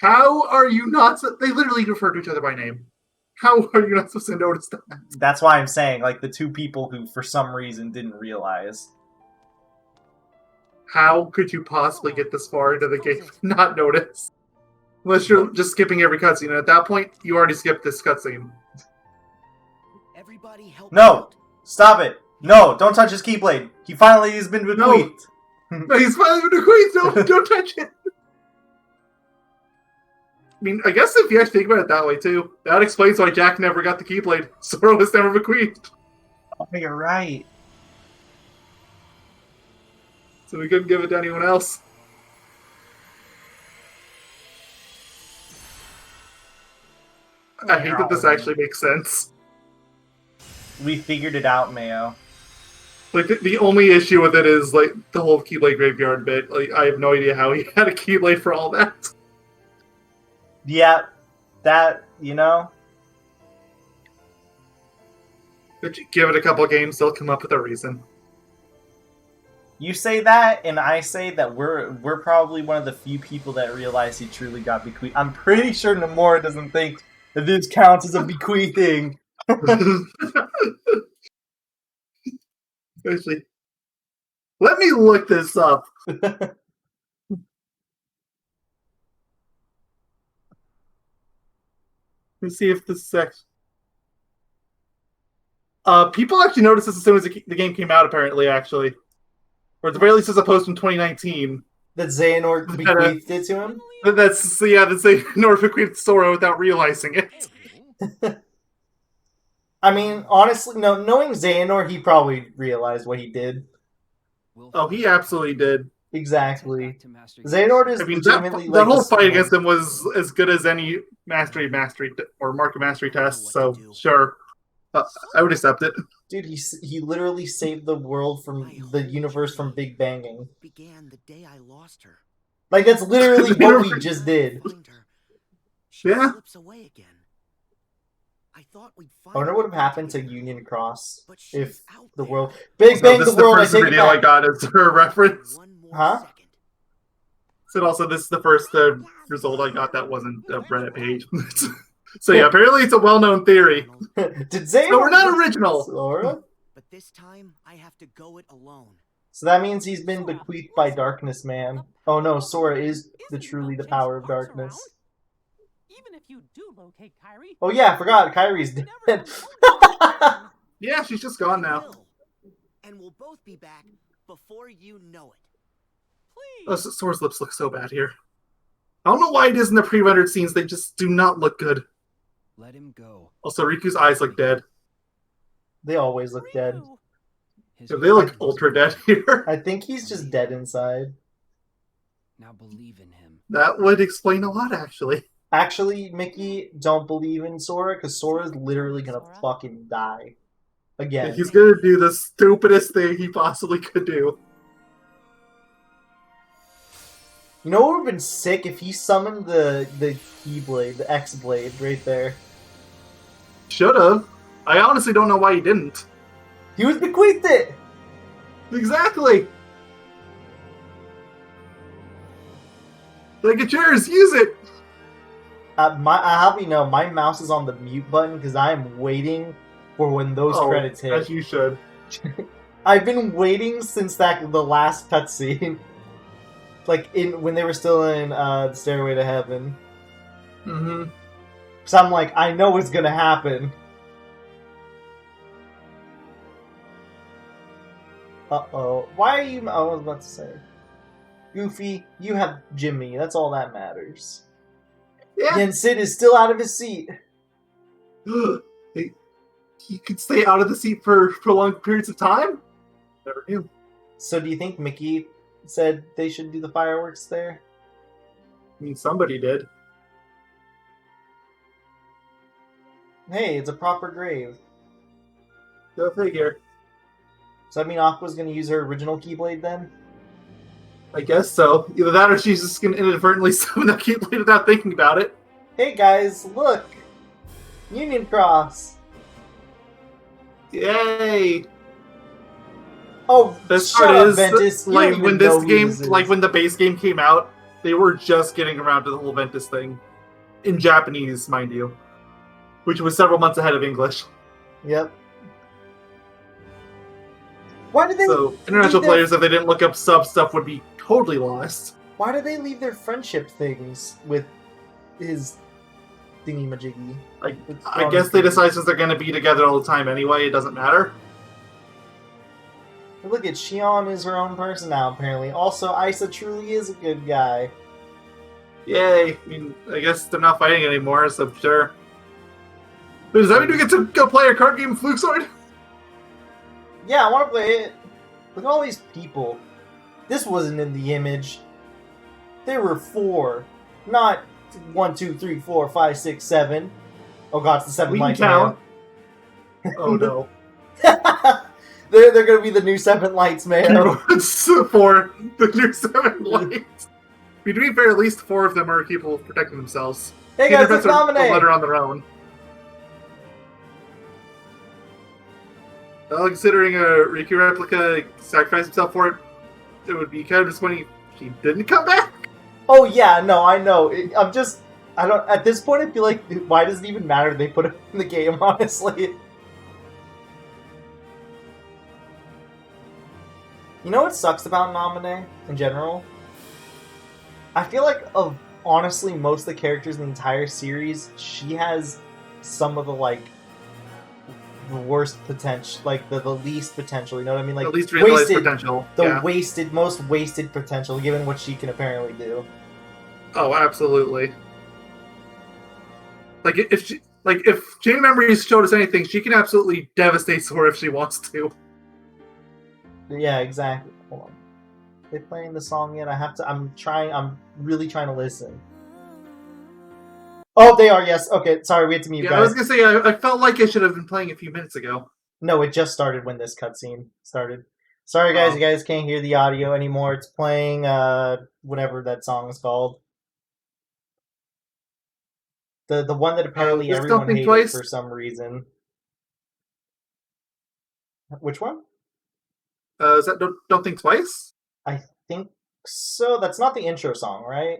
How are you not? They literally refer to each other by name. How are you not supposed to notice that? That's why I'm saying, like, the two people who for some reason didn't realize. How could you possibly get this far into the game and not notice? Unless you're just skipping every cutscene. And at that point, you already skipped this cutscene. Everybody help me No! out. Stop it! No! Don't touch his Keyblade! He finally has been bequeathed! No, he's finally been bequeathed! Don't touch it! I mean, I guess if you actually think about it that way, too, that explains why Jack never got the Keyblade. Sora was never bequeathed. Oh, you're right. So we couldn't give it to anyone else. I hate that this actually makes sense. We figured it out, Mayo. Like, the only issue with it is, like, the whole Keyblade graveyard bit. Like, I have no idea how he had a Keyblade for all that. Yeah, that, you know? But you give it a couple games, they'll come up with a reason. You say that, and I say that we're probably one of the few people that realize he truly got bequeathed. I'm pretty sure Nomura doesn't think that this counts as a bequeathing. Actually, let me look this up. Let's see if this section. People actually noticed this as soon as the game came out, apparently, actually. Or at the very least, as a post from 2019. That Xehanort bequeathed it to him? That's Xehanort bequeathed Sora without realizing it. I mean, honestly, no. Knowing Xehanort, he probably realized what he did. Oh, he absolutely did. Exactly. Xehanort is legitimately that whole fight against him was as good as any mastery or mark of mastery test. So sure, I would accept it. Dude, he literally saved the world from the universe from Big Banging. Began the day I lost her. Like, that's literally what we just did. Yeah. Slips away again. I thought we'd I wonder what would have happened to Union Cross if the world... Big Bang the world, I take it back. This is the first video I got as her reference. Huh? So also, this is the first result I got that wasn't a Reddit page. So yeah, apparently it's a well-known theory. Did Xehanort... So we're not original. Sora? But this time, I have to go it alone. So that means he's been bequeathed by Darkness Man. Oh no, Sora is truly the power of darkness. Even if you do locate Kairi, oh yeah, I forgot. Kairi's dead. Yeah, she's just gone now. And we'll both be back before you know it. Oh, Sora's lips look so bad here. I don't know why it is in the pre-rendered scenes. They just do not look good. Let him go. Also, Riku's eyes look dead. They always look dead. They look ultra dead here. I think he's just dead inside. Now believe in him. That would explain a lot, actually. Actually, Mickey, don't believe in Sora, because Sora's literally gonna fucking die. Again. He's gonna do the stupidest thing he possibly could do. You know what would have been sick if he summoned the Keyblade, the X-Blade, right there. Should've. I honestly don't know why he didn't. He was bequeathed it! Exactly! Like, it's yours, use it! I have you know, my mouse is on the mute button because I am waiting for when those credits hit. As you should. I've been waiting since the last cutscene. Like, when they were still in the Stairway to Heaven. Mm-hmm. So I'm like, I know what's gonna happen. Uh-oh. Why are you... I was about to say. Goofy, you have Jimmy. That's all that matters. Yeah. And Sid is still out of his seat. Hey, he could stay out of the seat for prolonged periods of time. Never knew. So do you think Mickey said they should do the fireworks there? I mean, somebody did. Hey, it's a proper grave. Go figure. So I mean Aqua's gonna use her original Keyblade then? I guess so. Either that or she's just going to inadvertently summon that Keyblade without thinking about it. Hey guys, look! Union Cross! Yay! Oh, Best shut part up, is, Ventus. You like don't when even know this who game, this is. like when the base game came out, they were just getting around to the whole Ventus thing, in Japanese, mind you, which was several months ahead of English. Yep. Why did they? So international leave their- players, if they didn't look up sub stuff, would be totally lost. Why did they leave their friendship things with his thingy majiggy? Like, I guess they decide since they're going to be together all the time anyway, it doesn't matter. Look at Shion is her own person now, apparently. Also, Isa truly is a good guy. Yay! I mean, I guess they're not fighting anymore, so sure. Wait, does that mean we get to go play a card game, Fluke Sword? Yeah, I want to play it. Look at all these people. This wasn't in the image. There were 4, not 1, 2, 3, 4, 5, 6, 7. Oh god, it's the 7 We can lights count. Oh no. They're gonna be the new 7 lights, man. Keyboards for the new 7 lights. To be fair, at least 4 of them are capable of protecting themselves. Hey The guys, other let's ones are nominate! better on their own. Well, considering a Riku replica sacrificed himself for it, it would be kind of disappointing if he didn't come back. Oh yeah, no, I know. I don't. At this point, I feel like why does it even matter? They put it in the game, honestly. You know what sucks about Namine in general? I feel like of honestly most of the characters in the entire series, she has some of the the worst potential, like the least potential. You know what I mean? Like At least realized wasted, potential. the Yeah. most wasted potential, given what she can apparently do. Oh, absolutely. If Chain Memories showed us anything, she can absolutely devastate Sora if she wants to. Yeah, exactly. Hold on. They playing the song yet? I'm really trying to listen. Oh, they are, yes. Okay, sorry, we had to mute, Yeah, guys. I was gonna say, I felt like it should have been playing a few minutes ago. No, it just started when this cutscene started. Sorry, guys, Oh. you guys can't hear the audio anymore. It's playing, whatever that song is called. The one that apparently Just everyone Don't Think hated Twice? for some reason. Which one? Is that Don't Think Twice? I think so. That's not the intro song, right?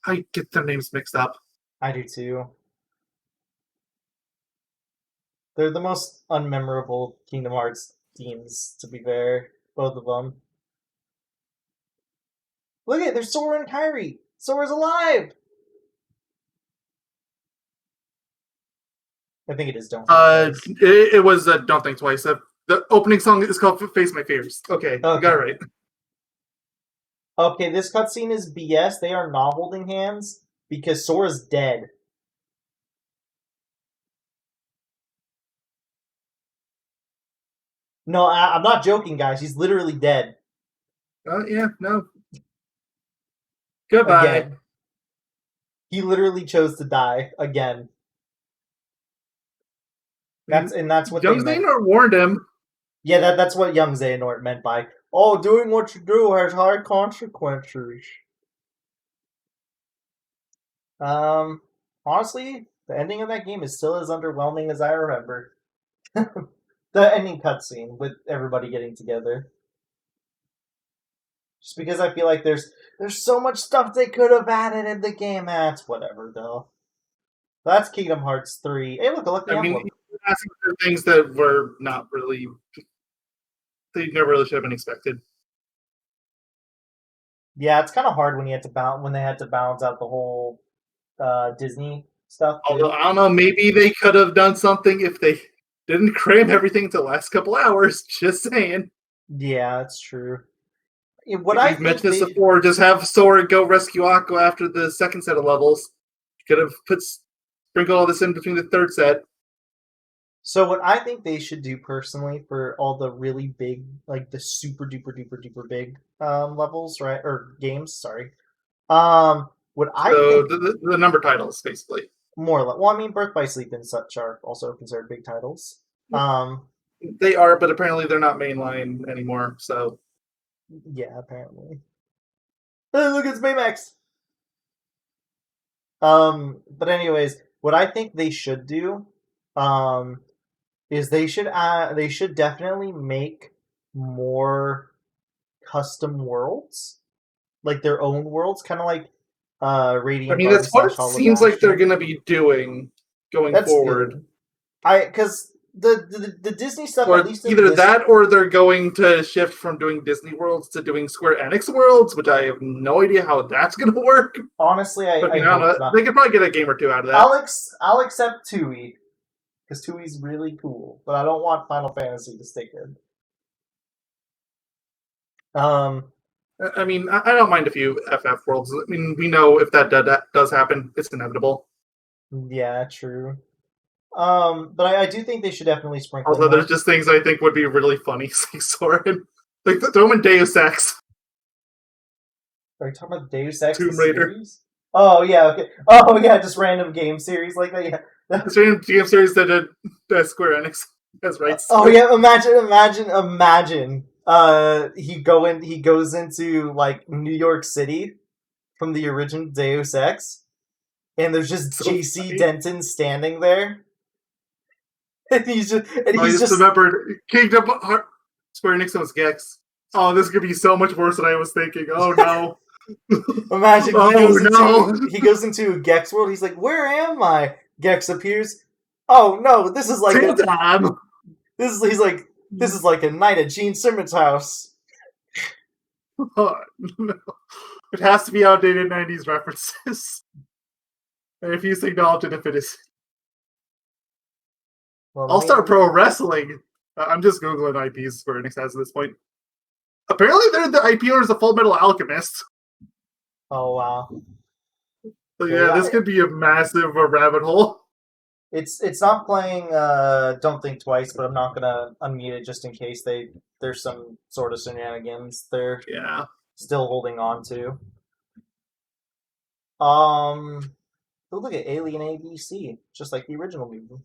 I get their names mixed up. I do too. They're the most unmemorable Kingdom Hearts themes, to be fair. Both of them. Look at it, there's Sora and Kairi! Sora's alive! I think it is Don't Think Twice. It was Don't Think Twice. The opening song is called Face My Fears. Okay, you got it right. Okay, this cutscene is BS. They are not holding hands because Sora's dead. No, I'm not joking, guys. He's literally dead. Yeah, no. Goodbye. Again. He literally chose to die again. That's what Young they meant. Xehanort warned him. Yeah, that's what young Xehanort meant by, oh, doing what you do has high consequences. Honestly, the ending of that game is still as underwhelming as I remember. The ending cutscene with everybody getting together. Just because I feel like there's so much stuff they could have added in the game. That's whatever, though. That's Kingdom Hearts 3. Hey, look, the I mean, envelope. you're asking for things that were not really... They never really should have been expected. Yeah, it's kind of hard when they had to balance out the whole Disney stuff. Too. Although, I don't know, maybe they could have done something if they didn't cram everything into the last couple hours. Just saying. Yeah, that's true. We've mentioned this before, just have Sora go rescue Aqua after the second set of levels. Could have sprinkle all this in between the third set. So what I think they should do personally for all the really big, like the super duper duper duper big levels, right, or games, sorry. What I So think the number titles, basically. more like, well, I mean, Birth by Sleep and such are also considered big titles. They are, but apparently they're not mainline anymore. So Yeah, apparently. Hey, look, it's Baymax. But anyways, what I think they should do, is they should definitely make more custom worlds, like their own worlds, kind of like I Radiant mean, Garden that's what slash it Hollow seems like they're Bastion. going to be doing going That's forward. good. Because the Disney stuff, Or at least in either this, that, or they're going to shift from doing Disney worlds to doing Square Enix worlds, which I have no idea how that's going to work. honestly, But I I don't hope know. not. They could probably get a game or two out of that. I'll accept Tui, because Tui's really cool, but I don't want Final Fantasy to stay good. I mean, I don't mind a few FF worlds. I mean, we know if that does happen, it's inevitable. Yeah, true. But I do think they should definitely sprinkle in Also, more. there's just things I think would be really funny, Soren. Like, throw in Deus Ex. Are you talking about Deus Ex Tomb the Raider. series? Oh yeah, okay. Oh yeah, just random game series like that. Yeah. It's random game series that Square Enix has rights to. Oh yeah, imagine. He goes into like New York City from the original Deus Ex, and there's just So JC funny. Denton standing there, and he's just I just remembered Kingdom Hearts. Square Enix owns Gex. Oh, this could be so much worse than I was thinking. Oh no. Imagine Oh, he goes into Gex world. He's like, "Where am I?" Gex appears. Oh no, this is like Tom. this is like a night at Gene Simmons' house. Oh, no. It has to be outdated 90s references. I refuse to acknowledge it if it is. Well, All Star Pro Wrestling. I'm just Googling IPs Square Enix has at this point. Apparently, they're the IP owners of Full Metal Alchemist. Oh wow. So yeah, this could be a massive rabbit hole. It's not playing Don't Think Twice, but I'm not gonna unmute it just in case there's some sort of shenanigans they're still holding on to. Look at Alien ABC, just like the original movie.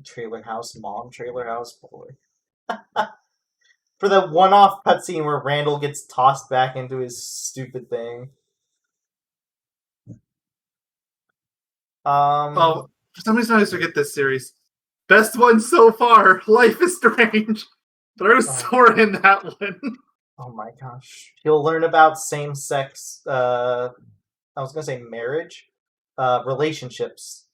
Trailer House Mom, Trailer House Boy. For the one-off cutscene where Randall gets tossed back into his stupid thing. For some reason I always forget this series. Best one so far, Life is Strange. Throw Sora in that one. Oh my gosh. He'll learn about same-sex, I was gonna say marriage, relationships.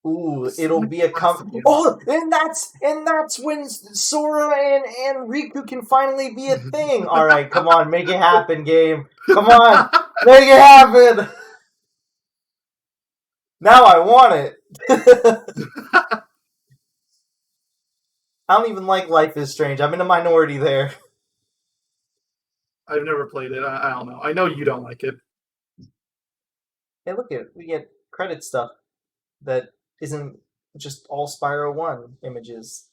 Ooh, it'll be a and that's when Sora and Riku can finally be a thing. All right, come on, make it happen, game. Come on, make it happen. Now I want it. I don't even like Life is Strange. I'm in a minority there. I've never played it. I don't know. I know you don't like it. Hey, look at it. We get credit stuff that isn't just all Spyro 1 images.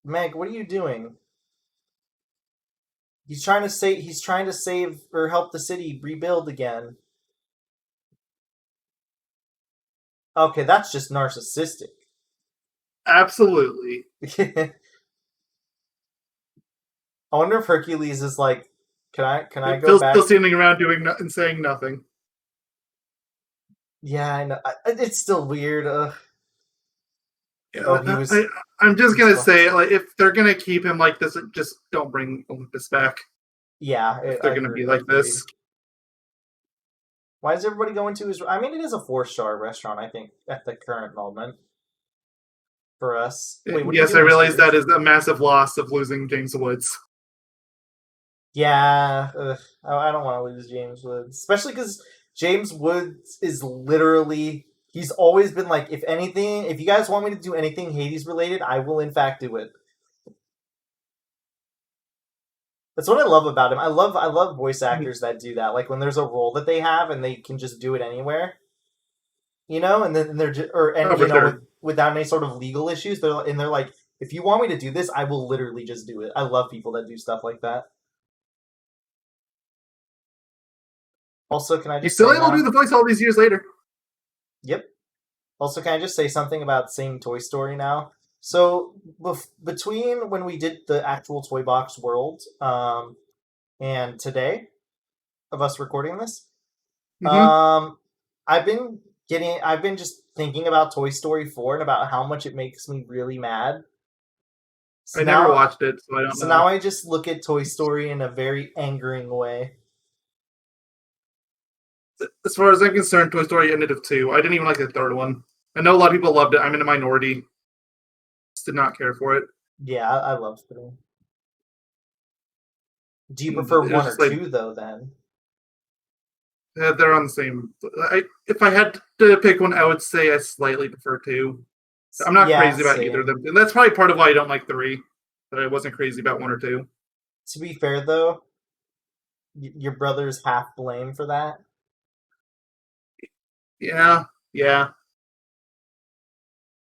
Meg, what are you doing? He's trying to save or help the city rebuild again. Okay, that's just narcissistic. Absolutely. I wonder if Hercules is like, can I go back? Still standing around doing and saying nothing. Yeah, I know. It's still weird. Yeah, I'm just gonna say, like, if they're gonna keep him like this, just don't bring Olympus back. Yeah, if they're gonna be like this. Why is everybody going to his? I mean, it is a 4-star restaurant, I think, at the current moment. For us. Wait, yes, I realize that is a massive loss of losing James Woods. Yeah, I don't want to lose James Woods, especially because James Woods is literally. He's always been like, if you guys want me to do anything Hades related, I will in fact do it. That's what I love about him. I love voice actors that do that. Like when there's a role that they have and they can just do it anywhere, and then they're just, Oh, for sure. without any sort of legal issues. They're like, if you want me to do this, I will literally just do it. I love people that do stuff like that. Also, can I He's just still say able to do the voice all these years later. Yep. Also, can I just say something about seeing Toy Story now? So between when we did the actual Toy Box World and today of us recording this, Mm-hmm. I've been just thinking about Toy Story 4 and about how much it makes me really mad. So I never now, watched it, so I don't so know. now I just look at Toy Story in a very angering way. As far as I'm concerned, Toy Story ended with 2. I didn't even like the third one. I know a lot of people loved it. I'm in a minority. Just did not care for it. Yeah, I love 3. Do you It prefer was 1 or just like 2 though? Then they're on the same. If I had to pick one, I would say I slightly prefer 2. I'm not yeah, crazy about either of same. them, and that's probably part of why I don't like 3. That I wasn't crazy about 1 or 2. To be fair though, your brother's half blame for that. Yeah.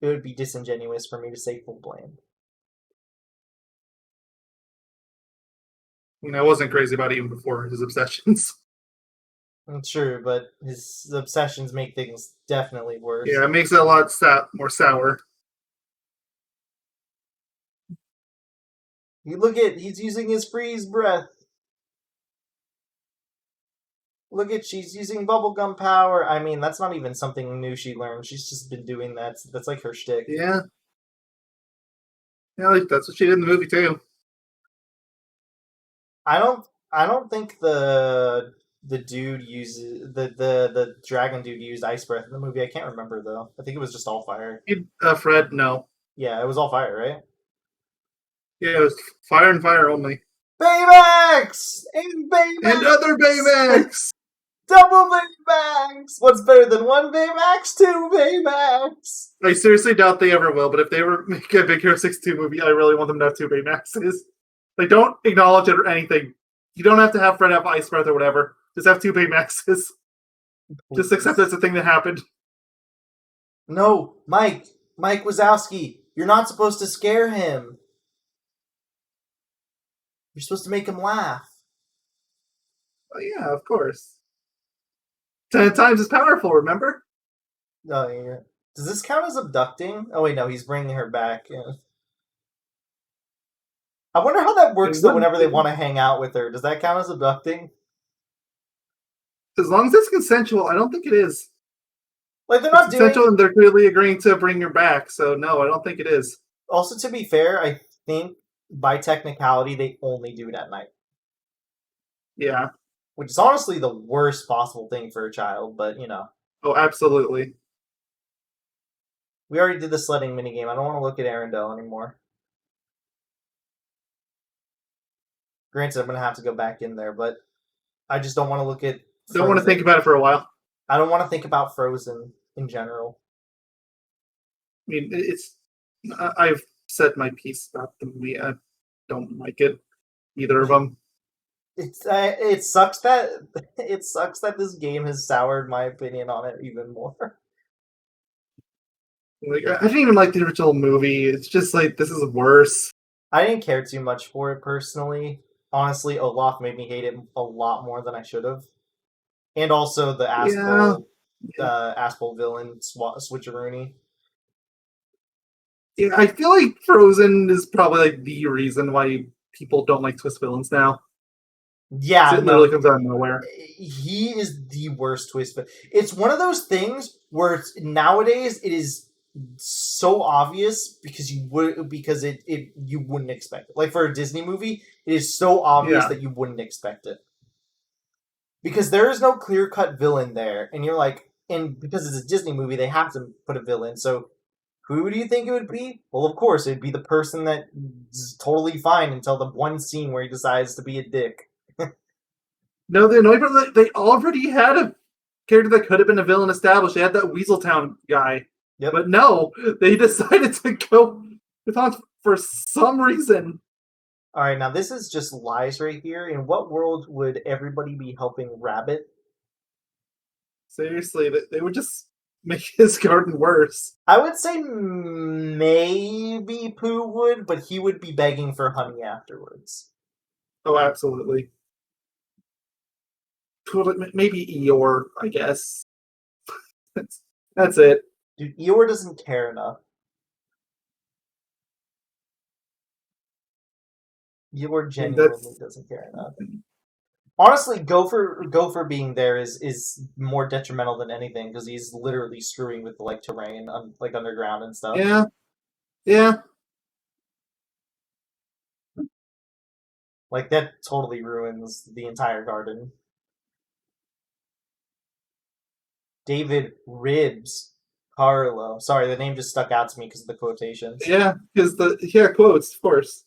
It would be disingenuous for me to say full blame. I wasn't crazy about it even before his obsessions. True, but his obsessions make things definitely worse. Yeah, it makes it a lot more sour. You he's using his freeze breath. Look at, she's using bubblegum power. I mean, that's not even something new she learned. She's just been doing that. That's like her shtick. Yeah, that's what she did in the movie too. I don't think the dude uses the dragon dude used ice breath in the movie. I can't remember though. I think it was just all fire. Fred, no. Yeah, it was all fire, right? Yeah, it was fire and fire only. Baymax! And Baymax! And other Baymax! Double Baymax! What's better than 1 Baymax? 2 Baymax! I seriously doubt they ever will, but if they ever make a Big Hero 6 2 movie, I really want them to have 2 Baymaxes. Like, don't acknowledge it or anything. You don't have to have Fred have ice breath or whatever. Just have 2 Baymaxes. Just accept that's a thing that happened. No, Mike Wazowski, you're not supposed to scare him. You're supposed to make him laugh. Oh, yeah, of course. 10 times as powerful, remember? Oh, yeah. Does this count as abducting? Oh, wait, no, he's bringing her back. Yeah. I wonder how that works, though, whenever they want to hang out with her. Does that count as abducting? As long as it's consensual, I don't think it is. Like, they're not consensual and they're clearly agreeing to bring her back, so no, I don't think it is. Also, to be fair, I think by technicality, they only do it at night. Yeah. Which is honestly the worst possible thing for a child, but, Oh, absolutely. We already did the sledding minigame. I don't want to look at Arendelle anymore. Granted, I'm going to have to go back in there, but I just don't want to look at Frozen. Don't want to think about it for a while. I don't want to think about Frozen in general. I mean, I've said my piece about the movie. I don't like it. Either of them. It sucks that this game has soured my opinion on it even more. Like, I didn't even like the original movie. It's just like, this is worse. I didn't care too much for it personally. Honestly, Olaf made me hate it a lot more than I should have. And also the Aspel villain switcheroony. Yeah, I feel like Frozen is probably like the reason why people don't like twist villains now. Yeah, it literally comes out of nowhere. He is the worst twist. It's one of those things where nowadays it is so obvious because you wouldn't expect it. Like for a Disney movie, it is so obvious that you wouldn't expect it. Because there is no clear-cut villain there, and you're like, and because it's a Disney movie, they have to put a villain, so who do you think it would be? Well, of course, it'd be the person that is totally fine until the one scene where he decides to be a dick. No, the annoying part, they already had a character that could have been a villain established. They had that Weaseltown guy. Yep. But no, they decided to go with Hans for some reason. Alright, now this is just lies right here. In what world would everybody be helping Rabbit? Seriously, they would just make his garden worse. I would say maybe Pooh would, but he would be begging for honey afterwards. Oh, absolutely. Maybe Eeyore, I guess. That's it. Dude, Eeyore doesn't care enough. Eeyore genuinely doesn't care enough. Honestly, Gopher being there is more detrimental than anything because he's literally screwing with like terrain, like underground and stuff. Yeah, yeah. Like that totally ruins the entire garden. David Ribs Carlo. Sorry, the name just stuck out to me because of the quotations. Yeah, because quotes, of course.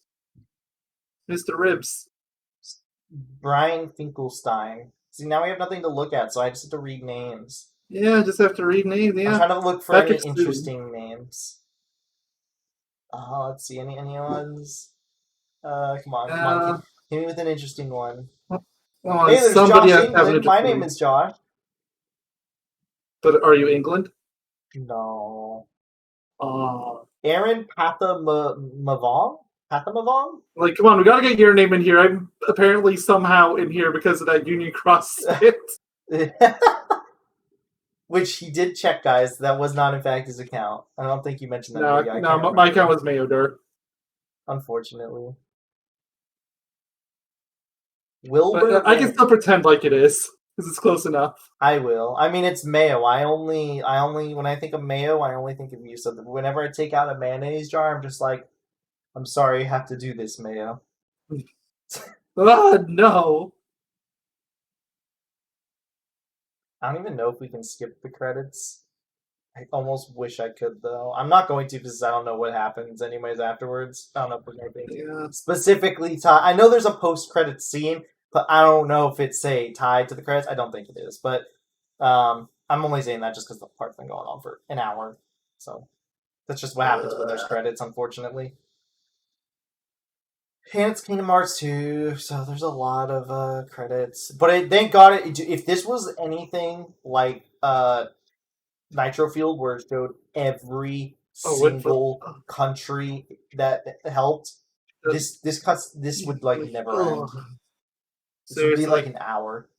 Mr. Ribs. Brian Finkelstein. See, now we have nothing to look at, so I just have to read names. Yeah, just have to read names. Yeah. I'm trying to look for Patrick any interesting names. Let's see, any ones? Come on. Hit me with an interesting one. Well, hey, there's somebody Josh England. My name is Josh. But are you England? No. Aaron Pathamavong? Pathamavong? Like, come on, we gotta get your name in here. I'm apparently somehow in here because of that Union Cross skit. Which he did check, guys. That was not, in fact, his account. I don't think you mentioned that. No, my account was Yogaidr. Unfortunately. Wilbur. But I can still pretend like it is because it's close enough. I will. I mean, it's mayo. I only when I think of mayo, I only think of you. So whenever I take out a mayonnaise jar, I'm just like, I'm sorry, you have to do this, mayo. No. I don't even know if we can skip the credits. I almost wish I could, though. I'm not going to because I don't know what happens anyways afterwards. I don't know if we're going to be specifically tied. I know there's a post-credit scene, but I don't know if it's, say, tied to the credits. I don't think it is, but I'm only saying that just because the part's been going on for an hour. So that's just what happens when there's credits, unfortunately. And it's Kingdom Hearts 2, so there's a lot of credits. But thank God, if this was anything like Nitro Field, where it showed every single country that helped, this would like never end. This would be like an hour.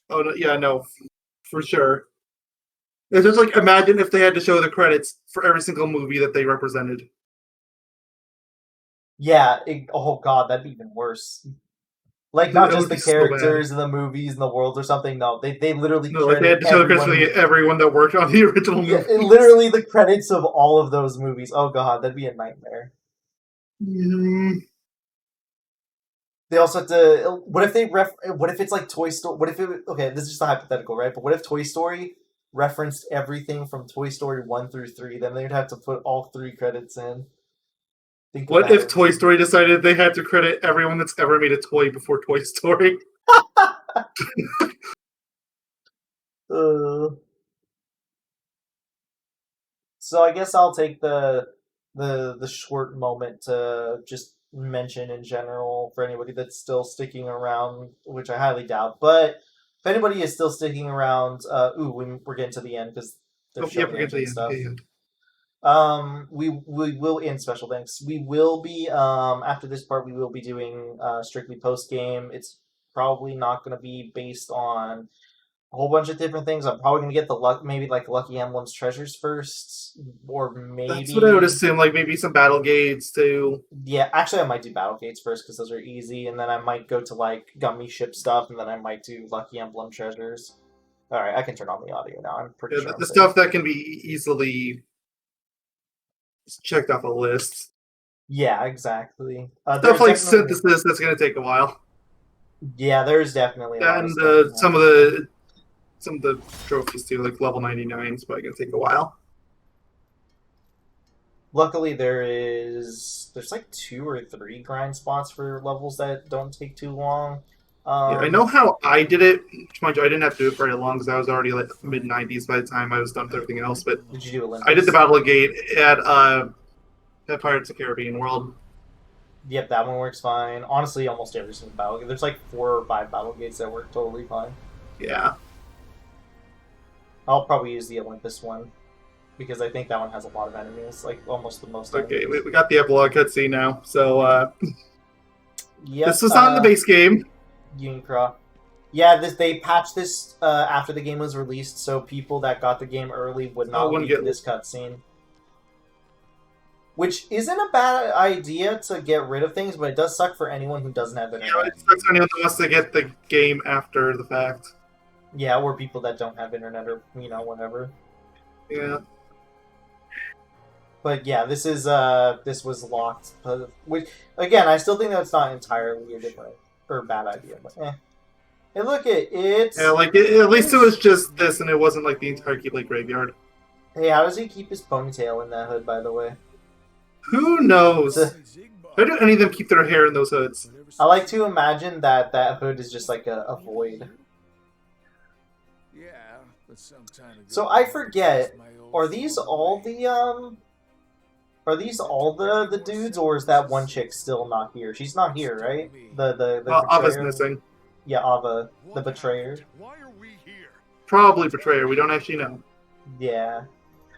Oh no, yeah, no, for sure. It's just like, imagine if they had to show the credits for every single movie that they represented. Yeah, oh god, that'd be even worse. Like, not just the characters in the movies and the world or something, no. They literally like they had to show the credits for everyone that worked on the original movie. Yeah, literally the credits of all of those movies. Oh god, that'd be a nightmare. They also have to... What if it's like Toy Story... What if it... Okay, this is just a hypothetical, right? But what if Toy Story referenced everything from Toy Story 1 through 3? Then they'd have to put all 3 credits in. What if Toy Story decided they had to credit everyone that's ever made a toy before Toy Story? So I guess I'll take the short moment to just mention in general for anybody that's still sticking around, which I highly doubt. But if anybody is still sticking around, we're getting to the end because they're showing stuff. We will, in special thanks, we will be after this part we will be doing strictly post game. It's probably not going to be based on a whole bunch of different things. I'm probably going to get the Lucky Emblems treasures first, or maybe that's what I would assume. Like maybe some battle gates too. Yeah, actually, I might do battle gates first because those are easy, and then I might go to like gummy ship stuff, and then I might do Lucky Emblem treasures. All right, I can turn on the audio now. I'm pretty sure the stuff that can be easily checked off a list. Yeah, exactly. Stuff like synthesis that's going to take a while. Yeah, there's definitely and some of the trophies too, like level 99 is probably going to take a while. Luckily, there's like 2 or 3 grind spots for levels that don't take too long. Yeah, I know how I did it. Mind you, I didn't have to do it very long because I was already like mid-90s by the time I was done with everything else. But did you do Olympus? I did the Battle Gate at Pirates of the Caribbean World. Yep, that one works fine. Honestly, almost every single battle gate. There's like 4 or 5 battle gates that work totally fine. Yeah. I'll probably use the Olympus one because I think that one has a lot of enemies, like almost the most. Okay, enemies. we got the epilogue cutscene now. So Yep, this was on the base game. Unicroft. Yeah, they patched this after the game was released, so people that got the game early would not leave this cutscene. Which isn't a bad idea to get rid of things, but it does suck for anyone who doesn't have internet. Yeah, it sucks for anyone who wants to get the game after the fact. Yeah, or people that don't have internet or, whatever. Yeah. But yeah, this was locked. Which, again, I still think that's not entirely a different or bad idea, but eh. Hey, look, it's... Yeah, like, at least it was just this, and it wasn't like the entire Keyblade graveyard. Hey, how does he keep his ponytail in that hood, by the way? Who knows? How do any of them keep their hair in those hoods? I like to imagine that hood is just like a void. Yeah, but some time ago, So I forget, are these all the dudes, or is that one chick still not here? She's not here, right? The Ava's betrayer? missing. Yeah, Ava, the betrayer. Why are we here? Probably betrayer. We don't actually know. Yeah.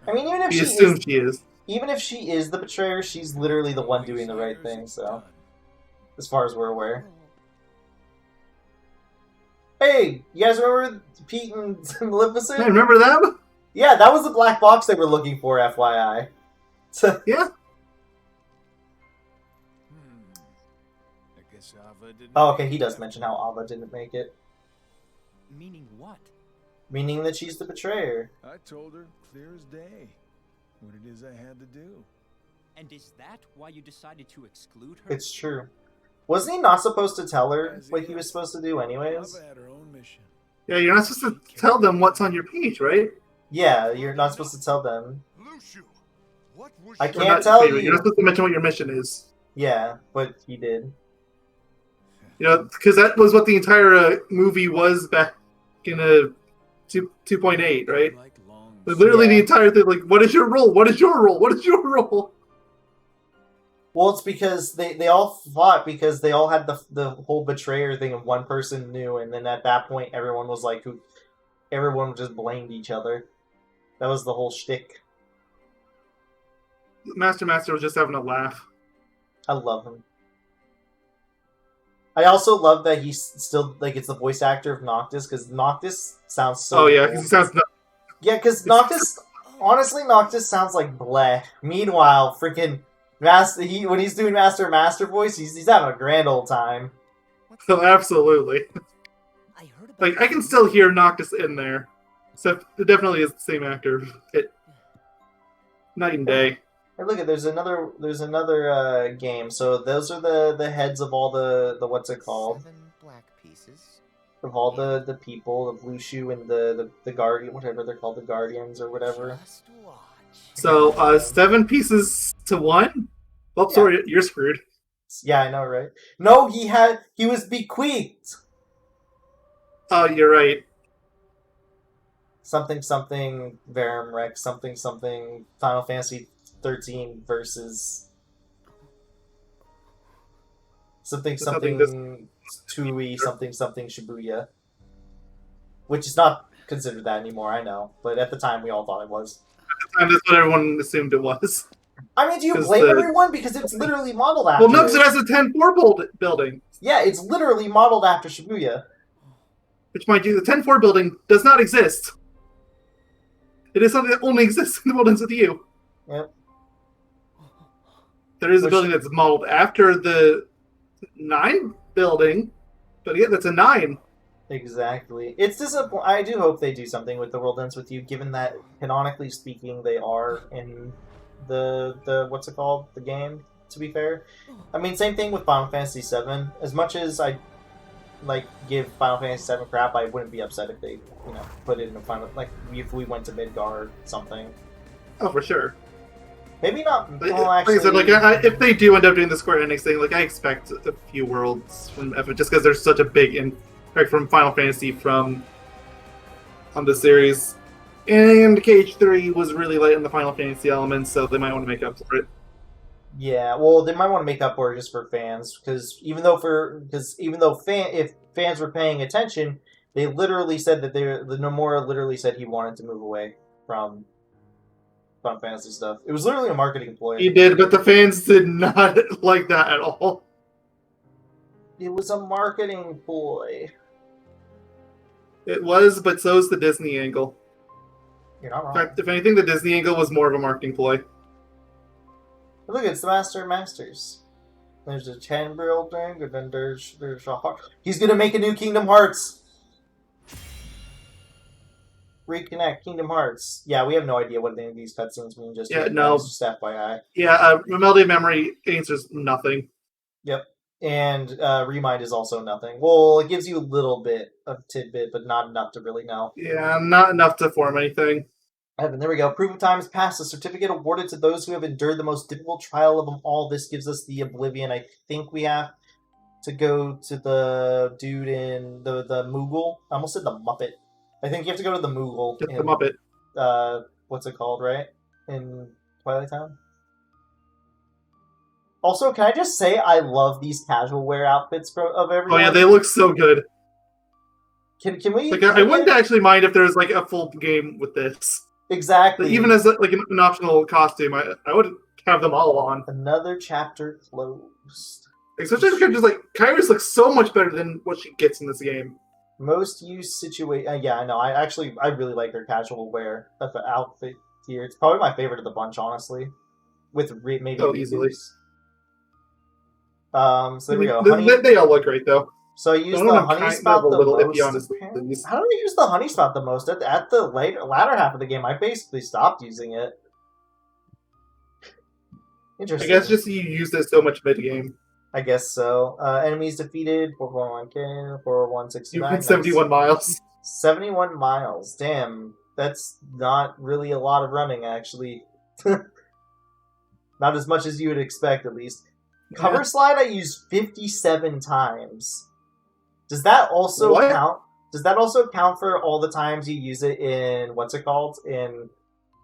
I mean, even if We she assume is, she is. even if she is the betrayer, she's literally the one doing the right thing. So, as far as we're aware. Hey, you guys remember Pete and Maleficent? Hey, remember them? Yeah, that was the black box they were looking for, FYI. Yeah. I guess Ava didn't. Oh, okay, he does mention how Ava didn't make it. Meaning what? Meaning that she's the betrayer. I told her clear as day what it is I had to do. And is that why you decided to exclude her? It's true. Wasn't he not supposed to tell her what he was supposed to do anyways? Ava had her own mission. Yeah, you're not supposed to tell them what's on your page, right? Yeah, you're not supposed to tell them. Lucio, what was I Or can't not tell favorite. you. You're not supposed to mention what your mission is. Yeah, but he did. You know, because that was what the entire movie was back in 2.8, right? like long Like, literally the Yeah. entire thing, like, what is your role? What is your role? What is your role? Well, it's because they all fought because they all had the whole betrayer thing of one person knew, and then at that point everyone was like, everyone just blamed each other. That was the whole shtick. Master was just having a laugh. I love him. I also love that he's still like it's the voice actor of Noctis because Noctis sounds so. Oh yeah, cool. because he sounds nuts. Yeah, because Noctis, honestly, Noctis sounds like bleh. Meanwhile, freaking when he's doing Master voice, he's having a grand old time. So absolutely. I heard about Like, I can still hear Noctis in there. So it definitely is the same actor. Night and day. Hey, look at there's another game. So those are the heads of all the what's it called? 7 black pieces. Of all the people of Lushu and the Guardian, whatever they're called, the Guardians or whatever. Just watch. So 7 pieces to 1? Well, Yeah. sorry, you're screwed. Yeah, I know, right? No, he was bequeathed. Oh, you're right. Something Verum Rex, something Final Fantasy 13 versus something Tui, something Shibuya. Which is not considered that anymore, I know. But at the time we all thought it was. At the time, that's what everyone assumed it was. I mean, do you 'Cause blame the- everyone? Because it's literally modeled after Well, no, because it. it has a 10-4 building. Yeah, it's literally modeled after Shibuya. Which, mind you, the 10-4 building does not exist. It is something that only exists in the World Ends With You. Yep. There is a Which- building that's modeled after the 9 building, but again, that's a 9. Exactly. It's disappointing. I do hope they do something with The World Ends With You, given that, canonically speaking, they are in the what's it called? The game, to be fair. I mean, same thing with Final Fantasy VII. As much as I, give Final Fantasy VII crap, I wouldn't be upset if they, put it in a final... Like, if we went to Midgar or something. Oh, for sure. Maybe not... But, Well, like actually... I said, if they do end up doing the Square Enix thing, I expect a few worlds from just because there's such a big impact from Final Fantasy on the series. And KH3 was really light on the Final Fantasy elements, so they might want to make up for it. Yeah, well, they might want to make up for it just for fans, because if fans were paying attention, they literally said that the Nomura literally said he wanted to move away from Final Fantasy stuff. It was literally a marketing ploy. He did, but the fans did not like that at all. It was a marketing ploy. It was, but so is the Disney angle. You're not In wrong. fact, if anything, the Disney angle was more of a marketing ploy. Look, it's the Master of Masters. There's a 10 building, and then there's a heart. He's gonna make a new Kingdom Hearts. Reconnect Kingdom Hearts. Yeah, we have no idea what any of these cutscenes mean. Just just FYI. Yeah, Melody of Memory answers nothing. Yep, and Remind is also nothing. Well, it gives you a little bit of tidbit, but not enough to really know. Yeah, not enough to form anything. Evan, there we go. Proof of time has passed. A certificate awarded to those who have endured the most difficult trial of them all. This gives us the Oblivion. I think we have to go to the dude in the Moogle. I almost said the Muppet. I think you have to go to the Moogle. Just the Muppet. What's it called, right? In Twilight Town? Also, can I just say I love these casual wear outfits of everyone? Oh yeah, they look so good. Can we... Like, I wouldn't actually mind if there was like a full game with this. Exactly. Even as like an optional costume, I would have them all on. Another chapter closed. Especially the characters like Kairos looks so much better than what she gets in this game. Most used situation. Yeah, I know. I really like her casual wear of the outfit here. It's probably my favorite of the bunch, honestly. With maybe easily. So there we go. They all look great though. So I used the honey spout the most. How do I use the honey spout the most? At the latter half of the game, I basically stopped using it. Interesting. I guess just you used it so much mid game. I guess so. Enemies defeated 441K, 44169. You went 71 miles. 71 miles. Damn. That's not really a lot of running, actually. Not as much as you would expect, at least. Cover slide I used 57 times. Does that also count? Does that also count for all the times you use it in what's it called in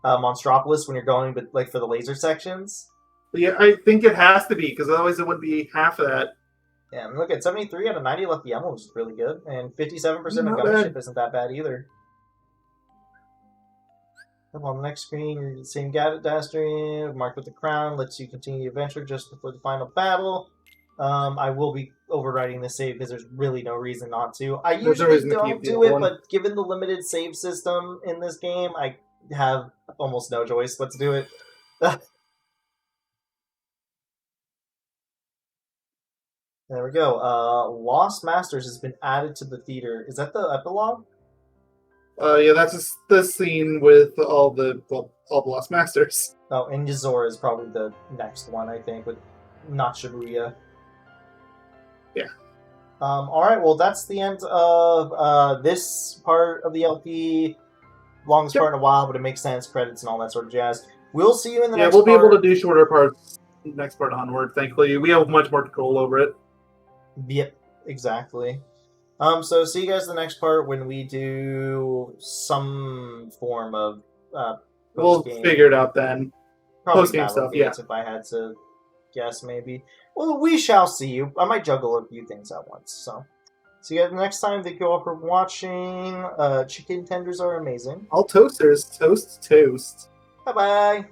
Monstropolis when you're going, but like for the laser sections? Yeah, I think it has to be because otherwise it wouldn't be half of that. Yeah, and look at 73 out of 90 left the emblem, which is really good, and 57% of gunship isn't that bad either. On the next screen, you're the same Gadastri, marked with the crown, lets you continue the adventure just before the final battle. I will be overwriting the save because there's really no reason not to. I usually don't do it, but given the limited save system in this game, I have almost no choice. Let's do it. There we go. Lost Masters has been added to the theater. Is that the epilogue? Yeah, that's the scene with all the Lost Masters. Oh, and Yuzora is probably the next one, I think, with not Shibuya. Yeah. Alright, well, that's the end of this part of the LP. Longest part in a while, but it makes sense, credits and all that sort of jazz. We'll see you in the next part. Yeah, we'll be able to do shorter parts next part onward, thankfully. We have much more control over it. Yep, exactly. So see you guys in the next part when we do some form of we'll figure it out then. Post-game stuff, yeah. If I had to guess, maybe. Well, we shall see you. I might juggle a few things at once, so. See you guys next time. Thank you all for watching. Chicken tenders are amazing. All toasters. Toast. Bye-bye.